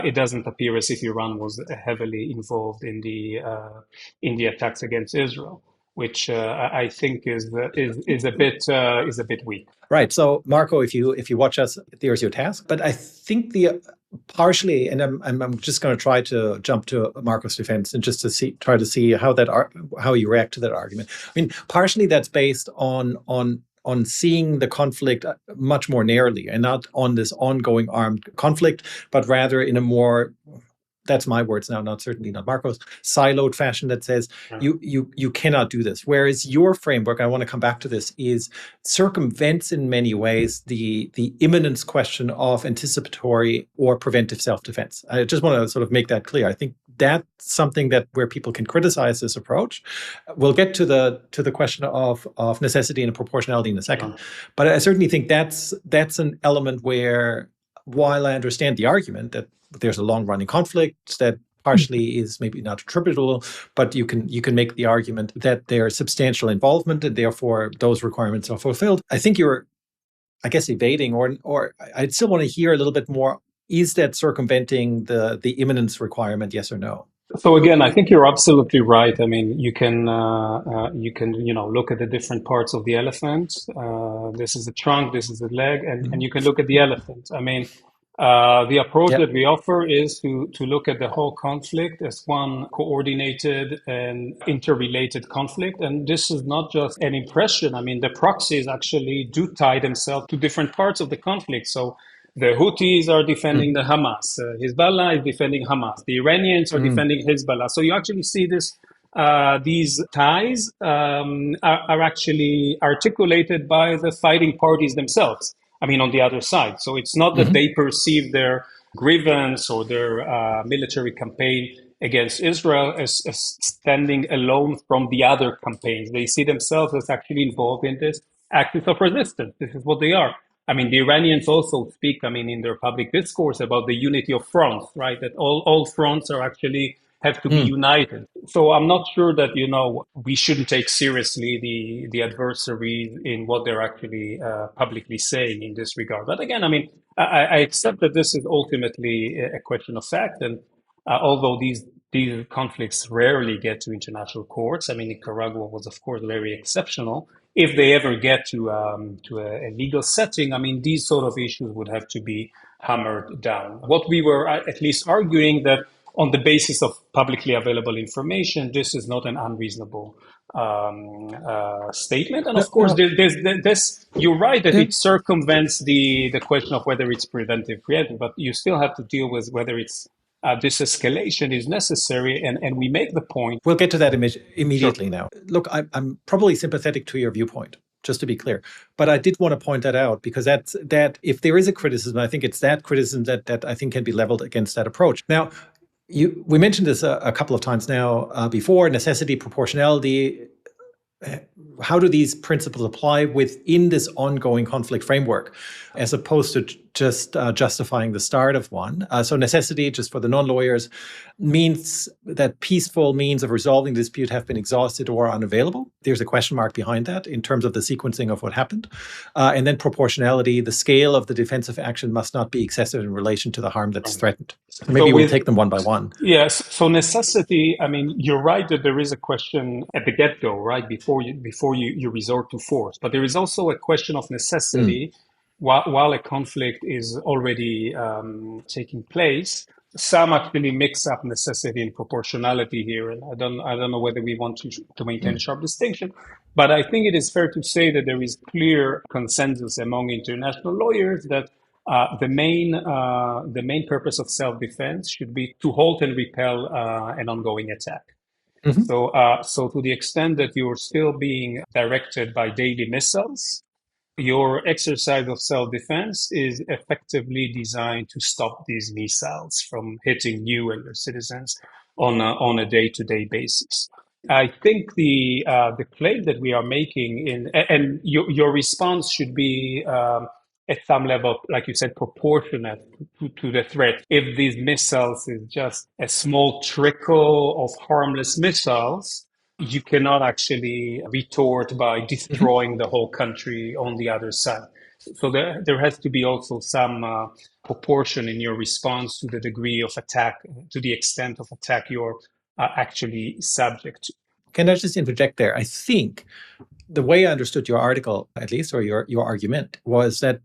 it doesn't appear as if Iran was heavily involved in the attacks against Israel, which I think is a bit weak. Right. So, Marco, if you watch us, there's your task. But I think partially, and I'm just going to try to jump to Marco's defense and just to try to see how you react to that argument. I mean, partially that's based on seeing the conflict much more narrowly and not on this ongoing armed conflict, but rather in a more, that's my words now, certainly not Marco's, siloed fashion that says you cannot do this. Whereas your framework, I want to come back to this, is circumvents in many ways the imminence question of anticipatory or preventive self-defense. I just want to sort of make that clear. I think that's something where people can criticize this approach. We'll get to the question of necessity and proportionality in a second. But I certainly think that's an element where, while I understand the argument that there's a long-running conflict that partially is maybe not attributable, but you can make the argument that there's substantial involvement and therefore those requirements are fulfilled. I think you're, I guess, evading, or I'd still want to hear a little bit more. Is that circumventing the imminence requirement? Yes or no? So again, I think you're absolutely right. I mean, you can look at the different parts of the elephant. This is the trunk, this is the leg, and you can look at the elephant. I mean, the approach that we offer is to look at the whole conflict as one coordinated and interrelated conflict. And this is not just an impression. I mean, the proxies actually do tie themselves to different parts of the conflict. So the Houthis are defending the Hamas. Hezbollah is defending Hamas. The Iranians are defending Hezbollah. So you actually see this. These ties are actually articulated by the fighting parties themselves. I mean, on the other side. So it's not that they perceive their grievance or their military campaign against Israel as standing alone from the other campaigns. They see themselves as actually involved in this axis of resistance. This is what they are. I mean, the Iranians also speak, in their public discourse about the unity of fronts, right? That all fronts are actually have to be united. So I'm not sure that, we shouldn't take seriously the adversaries in what they're actually publicly saying in this regard. But again, I accept that this is ultimately a question of fact. And although these conflicts rarely get to international courts, Nicaragua was, of course, very exceptional. If they ever get to a legal setting, these sort of issues would have to be hammered down. What we were at least arguing that on the basis of publicly available information, this is not an unreasonable statement. And of course, there's you're right that it circumvents the question of whether it's preventive, but you still have to deal with whether it's this escalation is necessary. And we make the point. We'll get to that immediately Sure. now. Look, I'm probably sympathetic to your viewpoint, just to be clear. But I did want to point that out because that if there is a criticism, I think it's that criticism that I think can be leveled against that approach. Now, we mentioned this a couple of times now before, necessity, proportionality. How do these principles apply within this ongoing conflict framework, as opposed to just justifying the start of one? So necessity, just for the non-lawyers, means that peaceful means of resolving the dispute have been exhausted or unavailable. There's a question mark behind that in terms of the sequencing of what happened. And then proportionality, the scale of the defensive action must not be excessive in relation to the harm that's threatened. So maybe we'll take them one by one. Yes. So necessity, I mean, you're right that there is a question at the get-go, right, before you resort to force. But there is also a question of necessity while a conflict is already taking place. Some actually mix up necessity and proportionality here, and I don't know whether we want to maintain a sharp distinction, but I think it is fair to say that there is clear consensus among international lawyers that the main purpose of self-defense should be to halt and repel an ongoing attack. Mm-hmm. So to the extent that you're still being directed by daily missiles, your exercise of self-defense is effectively designed to stop these missiles from hitting you and your citizens on a day-to-day basis. I think the claim that we are making and your response should be at some level, like you said, proportionate to the threat. If these missiles is just a small trickle of harmless missiles, you cannot actually retort by destroying the whole country on the other side. So there has to be also some proportion in your response to the degree of attack, to the extent of attack you're actually subject to. Can I just interject there? I think the way I understood your article, at least, or your argument, was that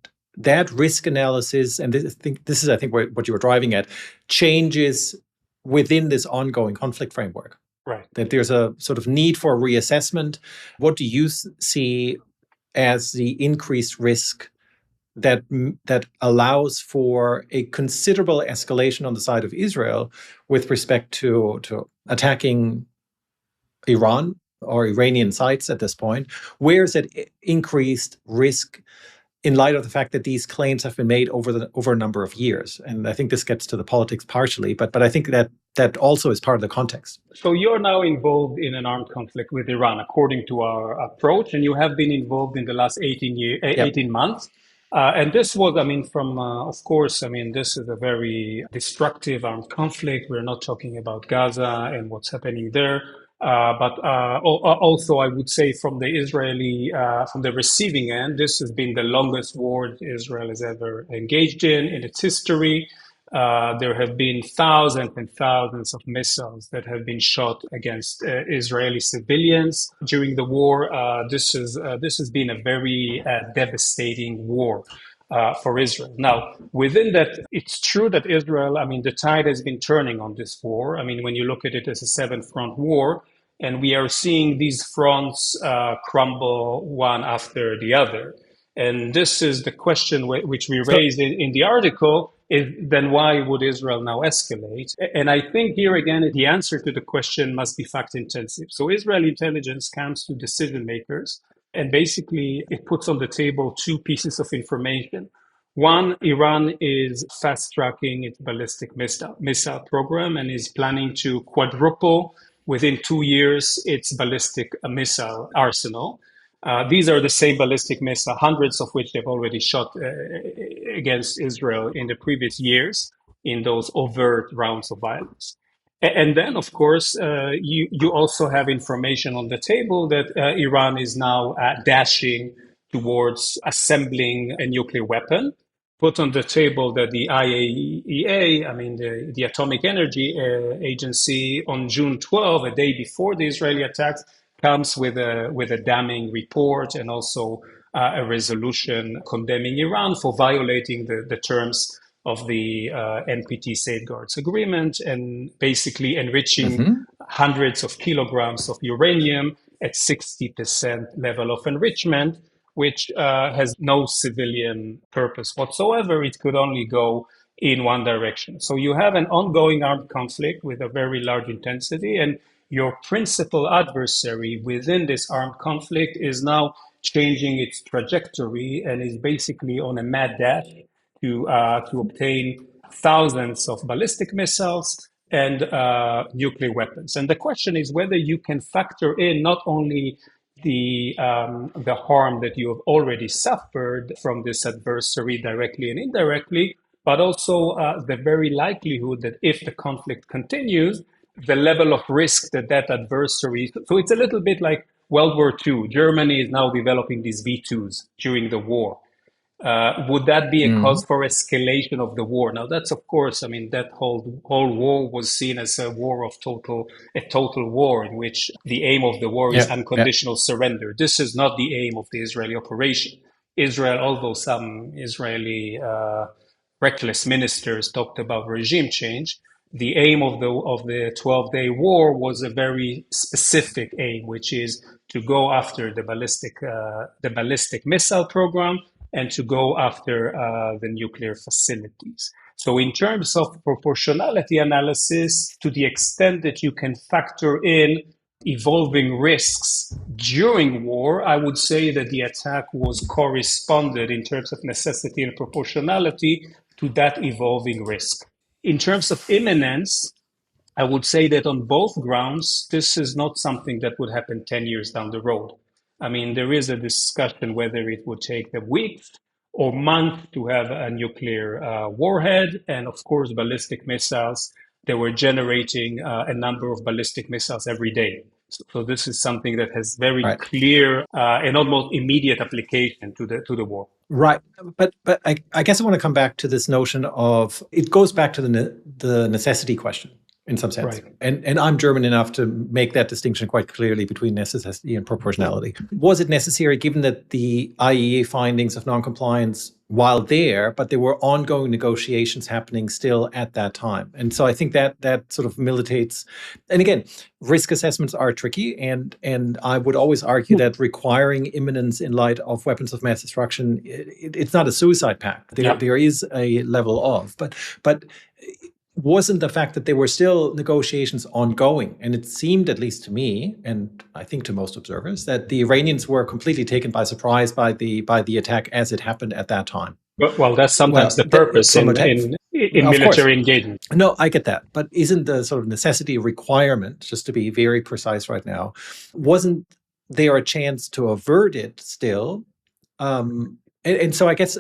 risk analysis, and this is what you were driving at, changes within this ongoing conflict framework. Right. That there's a sort of need for reassessment. What do you see as the increased risk that allows for a considerable escalation on the side of Israel with respect to attacking Iran or Iranian sites at this point? Where is that increased risk in light of the fact that these claims have been made over a number of years? And I think this gets to the politics partially, but I think that also is part of the context. So you're now involved in an armed conflict with Iran, according to our approach, and you have been involved in the last 18 months. And this was, of course, this is a very destructive armed conflict. We're not talking about Gaza and what's happening there. But also, I would say from the receiving end, this has been the longest war Israel has ever engaged in its history. There have been thousands and thousands of missiles that have been shot against Israeli civilians during the war. This has been a very devastating war for Israel. Now, within that, it's true that Israel, the tide has been turning on this war. When you look at it as a seven-front war, and we are seeing these fronts crumble one after the other. And this is the question which we raised in the article, is then why would Israel now escalate? And I think here again, the answer to the question must be fact intensive. So Israeli intelligence comes to decision makers, and basically it puts on the table two pieces of information. One, Iran is fast-tracking its ballistic missile program and is planning to quadruple within 2 years its ballistic missile arsenal. These are the same ballistic missile, hundreds of which they've already shot against Israel in the previous years in those overt rounds of violence. And then, of course, you also have information on the table that Iran is now dashing towards assembling a nuclear weapon. Put on the table that the IAEA, the Atomic Energy Agency, on June 12, a day before the Israeli attacks, comes with a damning report and also a resolution condemning Iran for violating the terms of the NPT Safeguards Agreement and basically enriching hundreds of kilograms of uranium at 60% level of enrichment, which has no civilian purpose whatsoever. It could only go in one direction. So you have an ongoing armed conflict with a very large intensity, and your principal adversary within this armed conflict is now changing its trajectory and is basically on a mad dash to obtain thousands of ballistic missiles and nuclear weapons. And the question is whether you can factor in not only the harm that you have already suffered from this adversary directly and indirectly, but also the very likelihood that if the conflict continues, the level of risk that that adversary. So it's a little bit like World War II. Germany is now developing these V2s during the war. Would that be a cause for escalation of the war? Now, that's of course, I mean, that whole war was seen as a war of a total war in which the aim of the war is unconditional surrender. This is not the aim of the Israeli operation. Israel, although some Israeli reckless ministers talked about regime change, the aim of the 12-day war was a very specific aim, which is to go after the ballistic missile program and to go after the nuclear facilities. So in terms of proportionality analysis, to the extent that you can factor in evolving risks during war, I would say that the attack was corresponded in terms of necessity and proportionality to that evolving risk. In terms of imminence, I would say that on both grounds, this is not something that would happen 10 years down the road. I mean, there is a discussion whether it would take a week or month to have a nuclear warhead. And of course, ballistic missiles, they were generating a number of ballistic missiles every day. So this is something that has very clear and almost immediate application to the war. Right. But I guess I want to come back to this notion of, it goes back to the necessity question in some sense. Right. And I'm German enough to make that distinction quite clearly between necessity and proportionality. Was it necessary, given that the IAEA findings of non-compliance, while there, but there were ongoing negotiations happening still at that time? And so I think that sort of militates. And again, risk assessments are tricky, and I would always argue that requiring imminence in light of weapons of mass destruction, it's not a suicide pact. There is a level of, but wasn't the fact that there were still negotiations ongoing, and it seemed, at least to me, and I think to most observers, that the Iranians were completely taken by surprise by the attack as it happened at that time. Well, that's sometimes the purpose in military engagement. No, I get that. But isn't the sort of necessity requirement, just to be very precise right now, wasn't there a chance to avert it still? And so I guess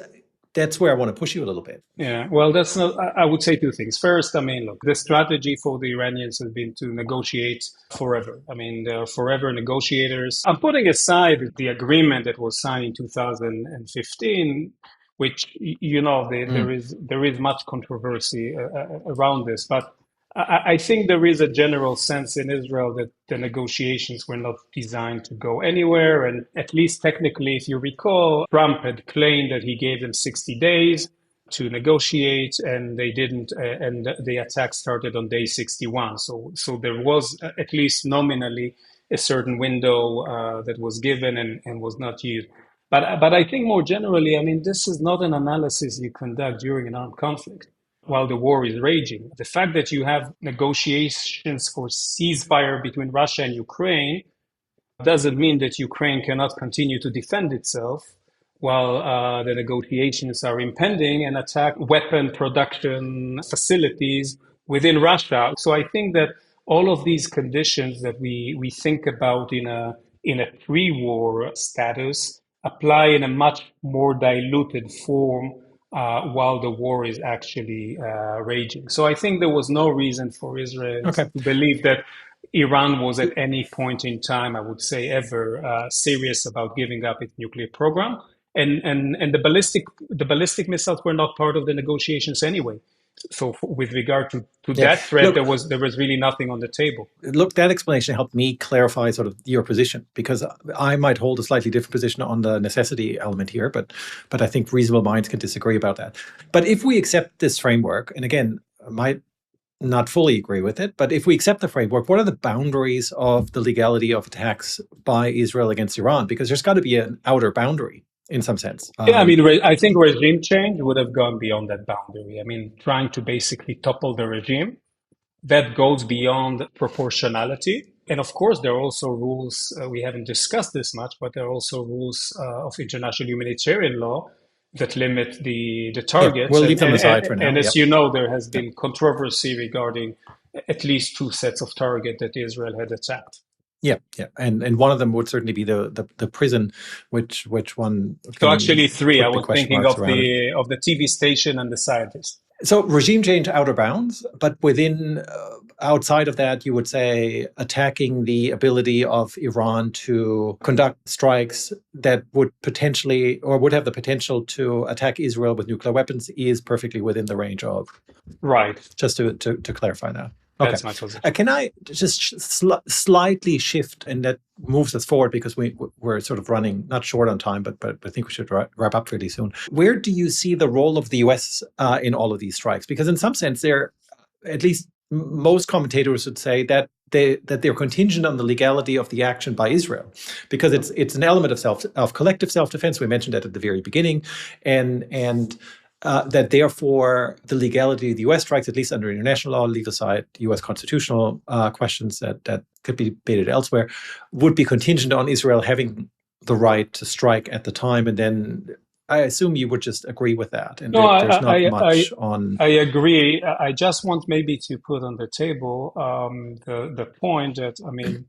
that's where I want to push you a little bit. Yeah, well, that's not, I would say two things. First, I mean, look, the strategy for the Iranians has been to negotiate forever. I mean, they're forever negotiators. I'm putting aside the agreement that was signed in 2015, which, you know, there is much controversy around this. But I think there is a general sense in Israel that the negotiations were not designed to go anywhere. And at least technically, if you recall, Trump had claimed that he gave them 60 days to negotiate, and they didn't. And the attack started on day 61. So there was at least nominally a certain window that was given and was not used. But I think more generally, I mean, this is not an analysis you conduct during an armed conflict while the war is raging. The fact that you have negotiations for ceasefire between Russia and Ukraine doesn't mean that Ukraine cannot continue to defend itself while the negotiations are impending and attack weapon production facilities within Russia. So I think that all of these conditions that we think about in a pre-war status apply in a much more diluted form while the war is actually raging. So I think there was no reason for Israel to believe that Iran was at any point in time, I would say ever, serious about giving up its nuclear program. And the ballistic missiles were not part of the negotiations anyway. So with regard to that threat, there was really nothing on the table. Look, that explanation helped me clarify sort of your position, because I might hold a slightly different position on the necessity element here, but I think reasonable minds can disagree about that. But if we accept this framework, and again, I might not fully agree with it, but if we accept the framework, what are the boundaries of the legality of attacks by Israel against Iran? Because there's got to be an outer boundary. in some sense. Yeah, I mean, I think regime change would have gone beyond that boundary. I mean, trying to basically topple the regime, that goes beyond proportionality. And of course, there are also rules, we haven't discussed this much, but there are also rules of international humanitarian law that limit the Yeah, targets. we'll leave them aside for now. And as Yep. you know, there has Yep. been controversy regarding at least two sets of targets that Israel had attacked. Yeah, yeah, and one of them would certainly be the prison, which one So can actually three. put I big was question thinking marks around it. of the TV station and the scientist. So regime change outer bounds, but within outside of that, you would say attacking the ability of Iran to conduct strikes that would potentially or would have the potential to attack Israel with nuclear weapons is perfectly within the range of. Right. Just to clarify that. Okay. That's my position. Can I just slightly shift, and that moves us forward because we're sort of running not short on time, but I think we should wrap up fairly soon. Where do you see the role of the U.S. In all of these strikes? Because in some sense, they're, at least most commentators would say that they're contingent on the legality of the action by Israel, because it's an element of collective self-defense. We mentioned that at the very beginning, and that therefore the legality of the U.S. strikes, at least under international law, leave aside U.S. constitutional questions that could be debated elsewhere, would be contingent on Israel having the right to strike at the time. And then I assume you would just agree with that. And No, there's not much on. I agree. I just want maybe to put on the table the point that, I mean,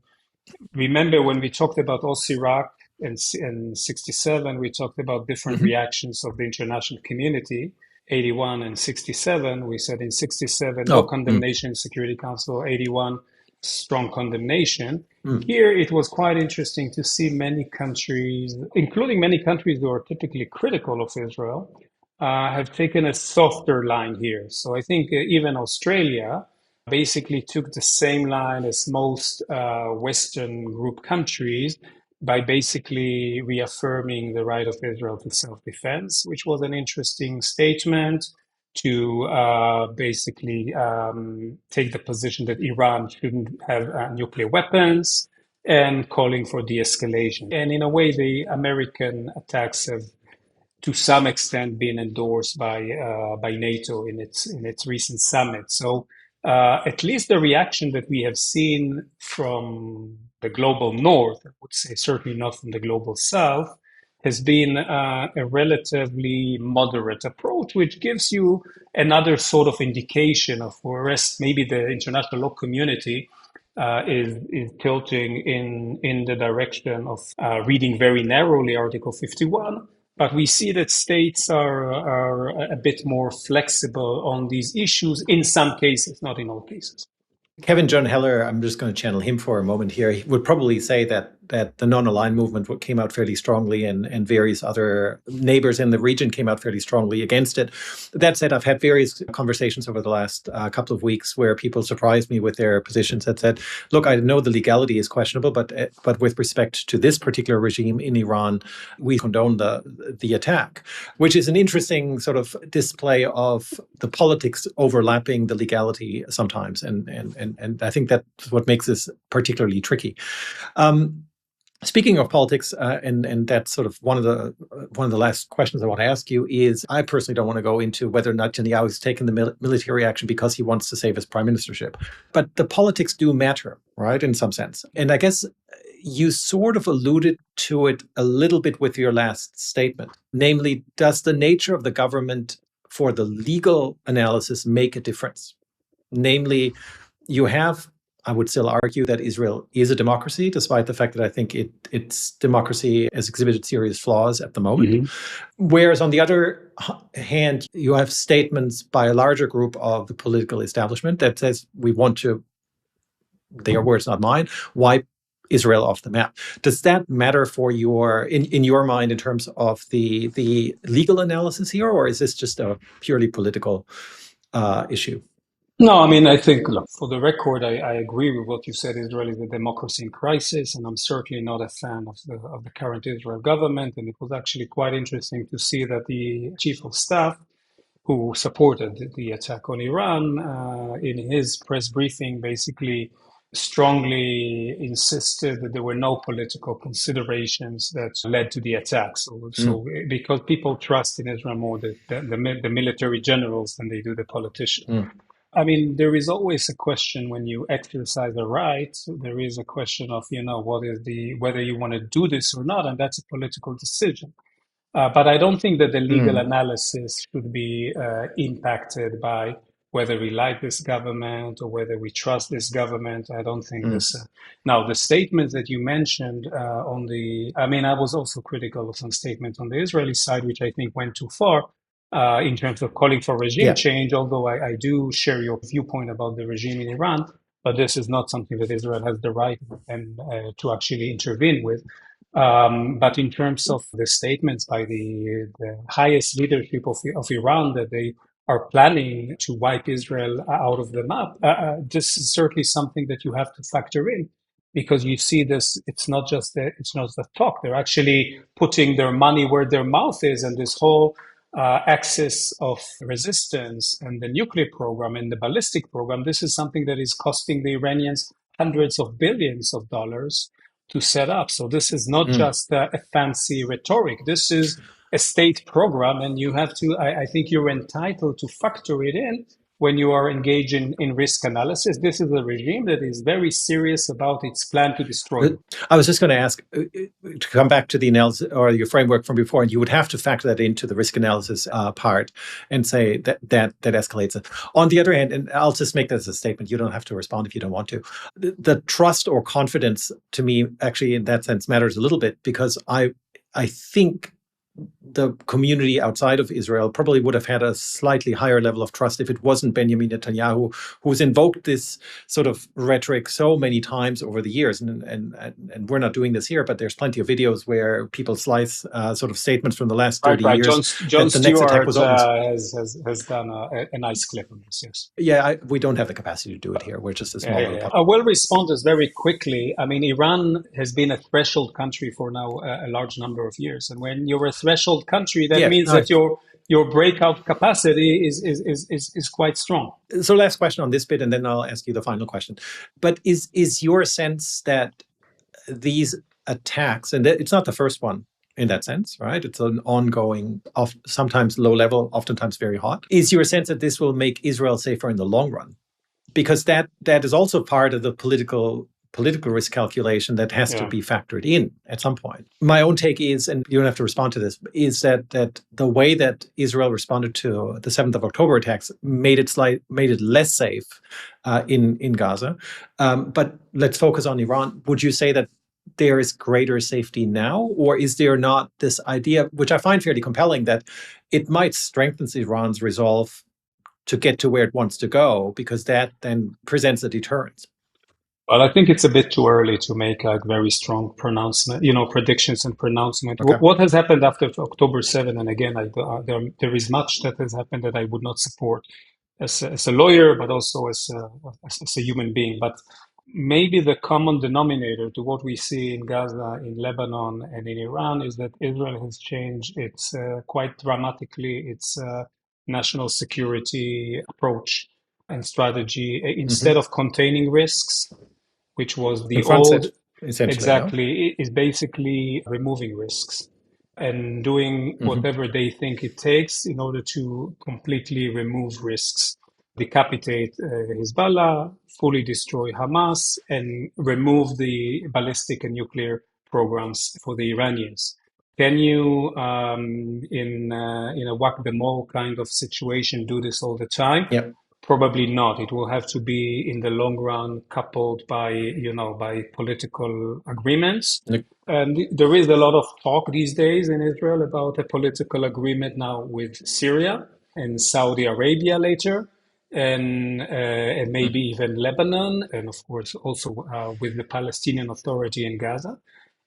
remember when we talked about Iraq in 67, we talked about different reactions of the international community. 81 and 67, we said in 67, no condemnation in Security Council. 81, strong condemnation. Here, it was quite interesting to see many countries, including many countries who are typically critical of Israel, have taken a softer line here. So I think even Australia basically took the same line as most Western group countries by basically reaffirming the right of Israel to self-defense, which was an interesting statement to basically take the position that Iran shouldn't have nuclear weapons and calling for de-escalation. And in a way, the American attacks have to some extent been endorsed by NATO in its recent summit. So at least the reaction that we have seen from the global north, I would say certainly not from the global south, has been a relatively moderate approach, which gives you another sort of indication of where maybe the international law community is tilting in the direction of reading very narrowly Article 51. But we see that states are a bit more flexible on these issues in some cases, not in all cases. Kevin John Heller, I'm just going to channel him for a moment here. He would probably say that the non-aligned movement came out fairly strongly, and various other neighbors in the region came out fairly strongly against it. That said, I've had various conversations over the last couple of weeks where people surprised me with their positions that said, look, I know the legality is questionable, but with respect to this particular regime in Iran, we condone the attack, which is an interesting sort of display of the politics overlapping the legality sometimes. And I think that's what makes this particularly tricky. Speaking of politics, and that's sort of one of the last questions I want to ask you is, I personally don't want to go into whether or not Netanyahu has taken the military action because he wants to save his prime ministership, but the politics do matter, right, in some sense. And I guess you sort of alluded to it a little bit with your last statement, namely, does the nature of the government for the legal analysis make a difference? Namely, you have, I would still argue that Israel is a democracy, despite the fact that I think its democracy has exhibited serious flaws at the moment. Whereas on the other hand, you have statements by a larger group of the political establishment that says we want to, their words, not mine, wipe Israel off the map. Does that matter for in your mind in terms of the legal analysis here, or is this just a purely political issue? No, I mean, I think, look, for the record, I agree with what you said. Israel is a democracy in crisis, and I'm certainly not a fan of the current Israel government. And it was actually quite interesting to see that the chief of staff, who supported the attack on Iran, in his press briefing, basically strongly insisted that there were no political considerations that led to the attack. So because people trust in Israel more the military generals than they do the politicians. I mean, there is always a question when you exercise a right. There is a question of, what is whether you want to do this or not, and that's a political decision. But I don't think that the legal analysis should be impacted by whether we like this government or whether we trust this government. I don't think this. Now, the statements that you mentioned I was also critical of some statements on the Israeli side, which I think went too far in terms of calling for regime change, although I do share your viewpoint about the regime in Iran. But this is not something that Israel has the right and to actually intervene with. But in terms of the statements by the highest leadership of Iran that they are planning to wipe Israel out of the map, this is certainly something that you have to factor in, because you see this. It's not just the talk. They're actually putting their money where their mouth is, and this whole axis of resistance and the nuclear program and the ballistic program. This is something that is costing the Iranians hundreds of billions of dollars to set up. So this is not just a fancy rhetoric. This is a state program, and you have to, I think you're entitled to factor it in when you are engaged in risk analysis. This is a regime that is very serious about its plan to destroy you. I was just going to ask, to come back to the analysis or your framework from before, and you would have to factor that into the risk analysis part and say that escalates it. On the other hand, and I'll just make that as a statement, you don't have to respond if you don't want to. The trust or confidence to me actually in that sense matters a little bit, because I think the community outside of Israel probably would have had a slightly higher level of trust if it wasn't Benjamin Netanyahu, who's invoked this sort of rhetoric so many times over the years. And we're not doing this here, but there's plenty of videos where people slice sort of statements from the last 30 years. John Stewart has done a nice clip on this, yes. Yeah, we don't have the capacity to do it here. We're just a small little I will respond this very quickly. I mean, Iran has been a threshold country for now a large number of years. And when you're a threshold country, that means that your breakout capacity is quite strong. So last question on this bit, and then I'll ask you the final question. But is your sense that these attacks, and it's not the first one in that sense, right? It's an ongoing, sometimes low level, oftentimes very hot. Is your sense that this will make Israel safer in the long run? Because that is also part of the political risk calculation that has to be factored in at some point. My own take is, and you don't have to respond to this, is that the way that Israel responded to the 7th of October attacks made it less safe in Gaza. But let's focus on Iran. Would you say that there is greater safety now, or is there not this idea, which I find fairly compelling, that it might strengthen Iran's resolve to get to where it wants to go, because that then presents a deterrence? Well, I think it's a bit too early to make a very strong pronouncement, predictions and pronouncement. Okay. What has happened after October 7, and again, there is much that has happened that I would not support as a lawyer, but also as a human being. But maybe the common denominator to what we see in Gaza, in Lebanon, and in Iran is that Israel has changed quite dramatically its national security approach and strategy. Instead of containing risks, which was the old, exactly, is basically removing risks and doing whatever they think it takes in order to completely remove risks, decapitate Hezbollah, fully destroy Hamas, and remove the ballistic and nuclear programs for the Iranians. Can you, in a whack-the-mole kind of situation, do this all the time? Yep. Probably not. It will have to be in the long run coupled by political agreements. And there is a lot of talk these days in Israel about a political agreement now with Syria and Saudi Arabia later, and maybe even Lebanon, and of course also with the Palestinian Authority in Gaza.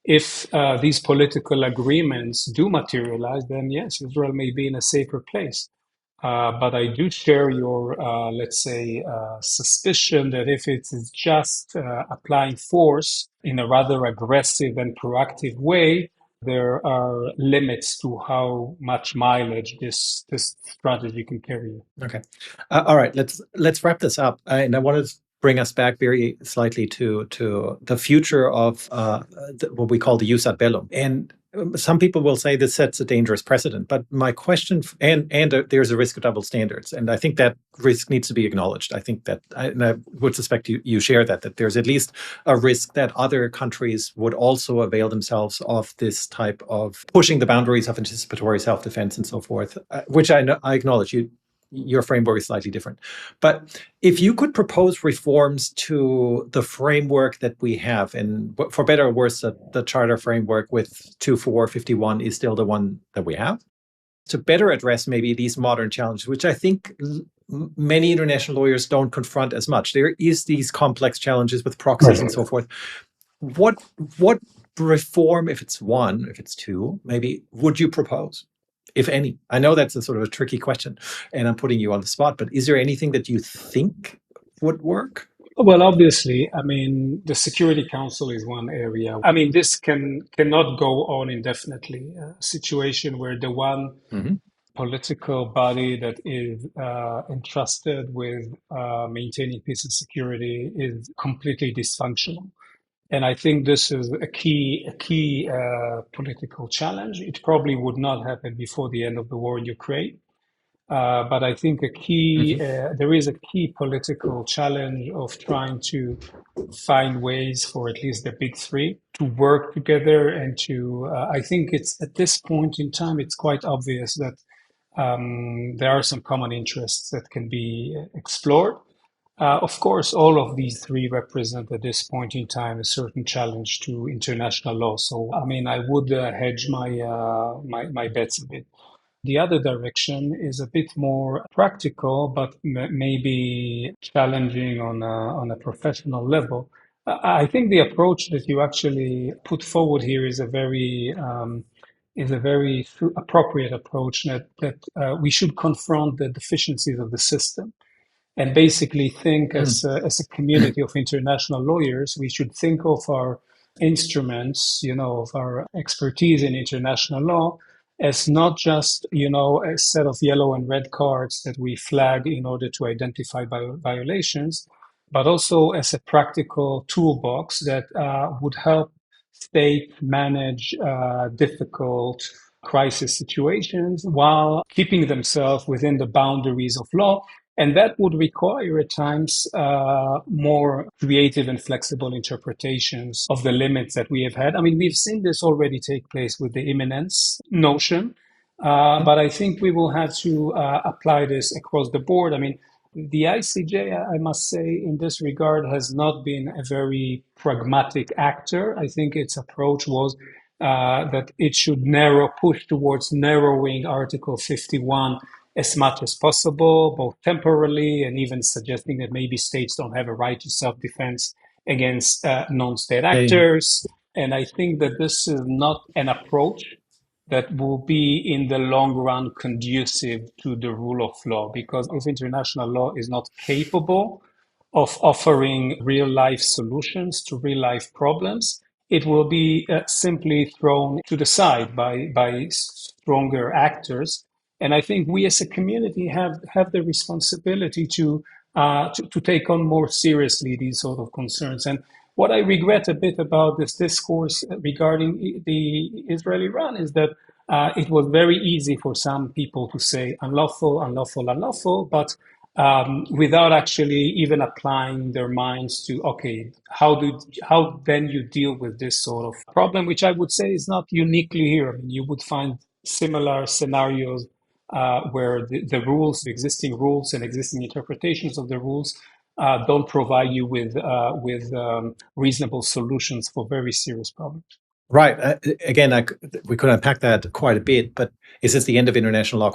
If these political agreements do materialize, then yes, Israel may be in a safer place. But I do share your, suspicion that if it is just applying force in a rather aggressive and proactive way, there are limits to how much mileage this strategy can carry. Okay. All right. Let's wrap this up. And I wanted bring us back very slightly to the future of what we call the jus ad bellum. And some people will say this sets a dangerous precedent, but my question, and there's a risk of double standards, and I think that risk needs to be acknowledged. I think that, and I would suspect you share that there's at least a risk that other countries would also avail themselves of this type of pushing the boundaries of anticipatory self-defense and so forth, which I acknowledge your framework is slightly different. But if you could propose reforms to the framework that we have, and for better or worse, the charter framework with 2451 is still the one that we have, to better address maybe these modern challenges, which I think many international lawyers don't confront as much. There is these complex challenges with proxies and so forth. What reform, if it's one, if it's two, maybe, would you propose, if any? I know that's a sort of a tricky question and I'm putting you on the spot, but is there anything that you think would work? Well, obviously, I mean, the Security Council is one area. I mean, this cannot go on indefinitely. A situation where the one political body that is entrusted with maintaining peace and security is completely dysfunctional. And I think this is a key political challenge. It probably would not happen before the end of the war in Ukraine. But I think there is a key political challenge of trying to find ways for at least the big three to work together and to, I think it's at this point in time, it's quite obvious that there are some common interests that can be explored. Of course, all of these three represent at this point in time a certain challenge to international law. So, I mean, I would hedge my bets a bit. The other direction is a bit more practical, but maybe challenging on a professional level. I think the approach that you actually put forward here is a very appropriate approach that we should confront the deficiencies of the system and basically think as a community of international lawyers, we should think of our instruments, of our expertise in international law as not just, a set of yellow and red cards that we flag in order to identify violations, but also as a practical toolbox that would help states manage difficult crisis situations while keeping themselves within the boundaries of law. And that would require at times more creative and flexible interpretations of the limits that we have had. I mean, we've seen this already take place with the imminence notion, but I think we will have to apply this across the board. I mean, the ICJ, I must say, in this regard, has not been a very pragmatic actor. I think its approach was that it should push towards narrowing Article 51 as much as possible, both temporarily and even suggesting that maybe states don't have a right to self-defense against non-state actors. And I think that this is not an approach that will be in the long run conducive to the rule of law, because if international law is not capable of offering real life solutions to real life problems, it will be simply thrown to the side by stronger actors. And I think we as a community have the responsibility to take on more seriously these sort of concerns. And what I regret a bit about this discourse regarding the Israel-Iran is that it was very easy for some people to say unlawful, unlawful, unlawful, but without actually even applying their minds to, okay, how then you deal with this sort of problem, which I would say is not uniquely here. I mean, you would find similar scenarios where the rules, the existing rules and existing interpretations of the rules don't provide you with reasonable solutions for very serious problems. Right. Again, we could unpack that quite a bit, but is this the end of international law ?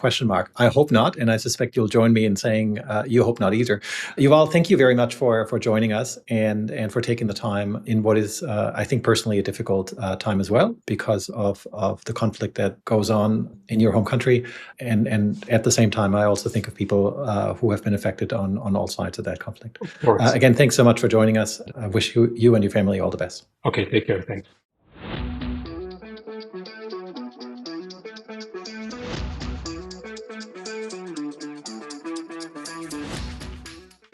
I hope not, and I suspect you'll join me in saying you hope not either. Yuval, thank you very much for joining us and for taking the time in what is, I think personally, a difficult time as well because of the conflict that goes on in your home country. And at the same time, I also think of people who have been affected on all sides of that conflict. Of course. Again, thanks so much for joining us. I wish you and your family all the best. Okay, take care. Thanks.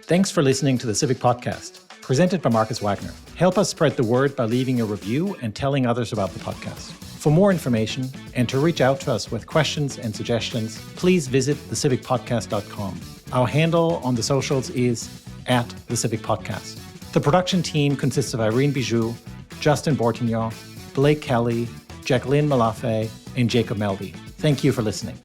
Thanks for listening to the Civic Podcast, presented by Markus Wagner. Help us spread the word by leaving a review and telling others about the podcast. For more information and to reach out to us with questions and suggestions, please visit thecivicpodcast.com. Our handle on the socials is @thecivicpodcast. The production team consists of Irene Bijou, Justin Bortignon, Blake Kelly, Jacqueline Malafe, and Jacob Melby. Thank you for listening.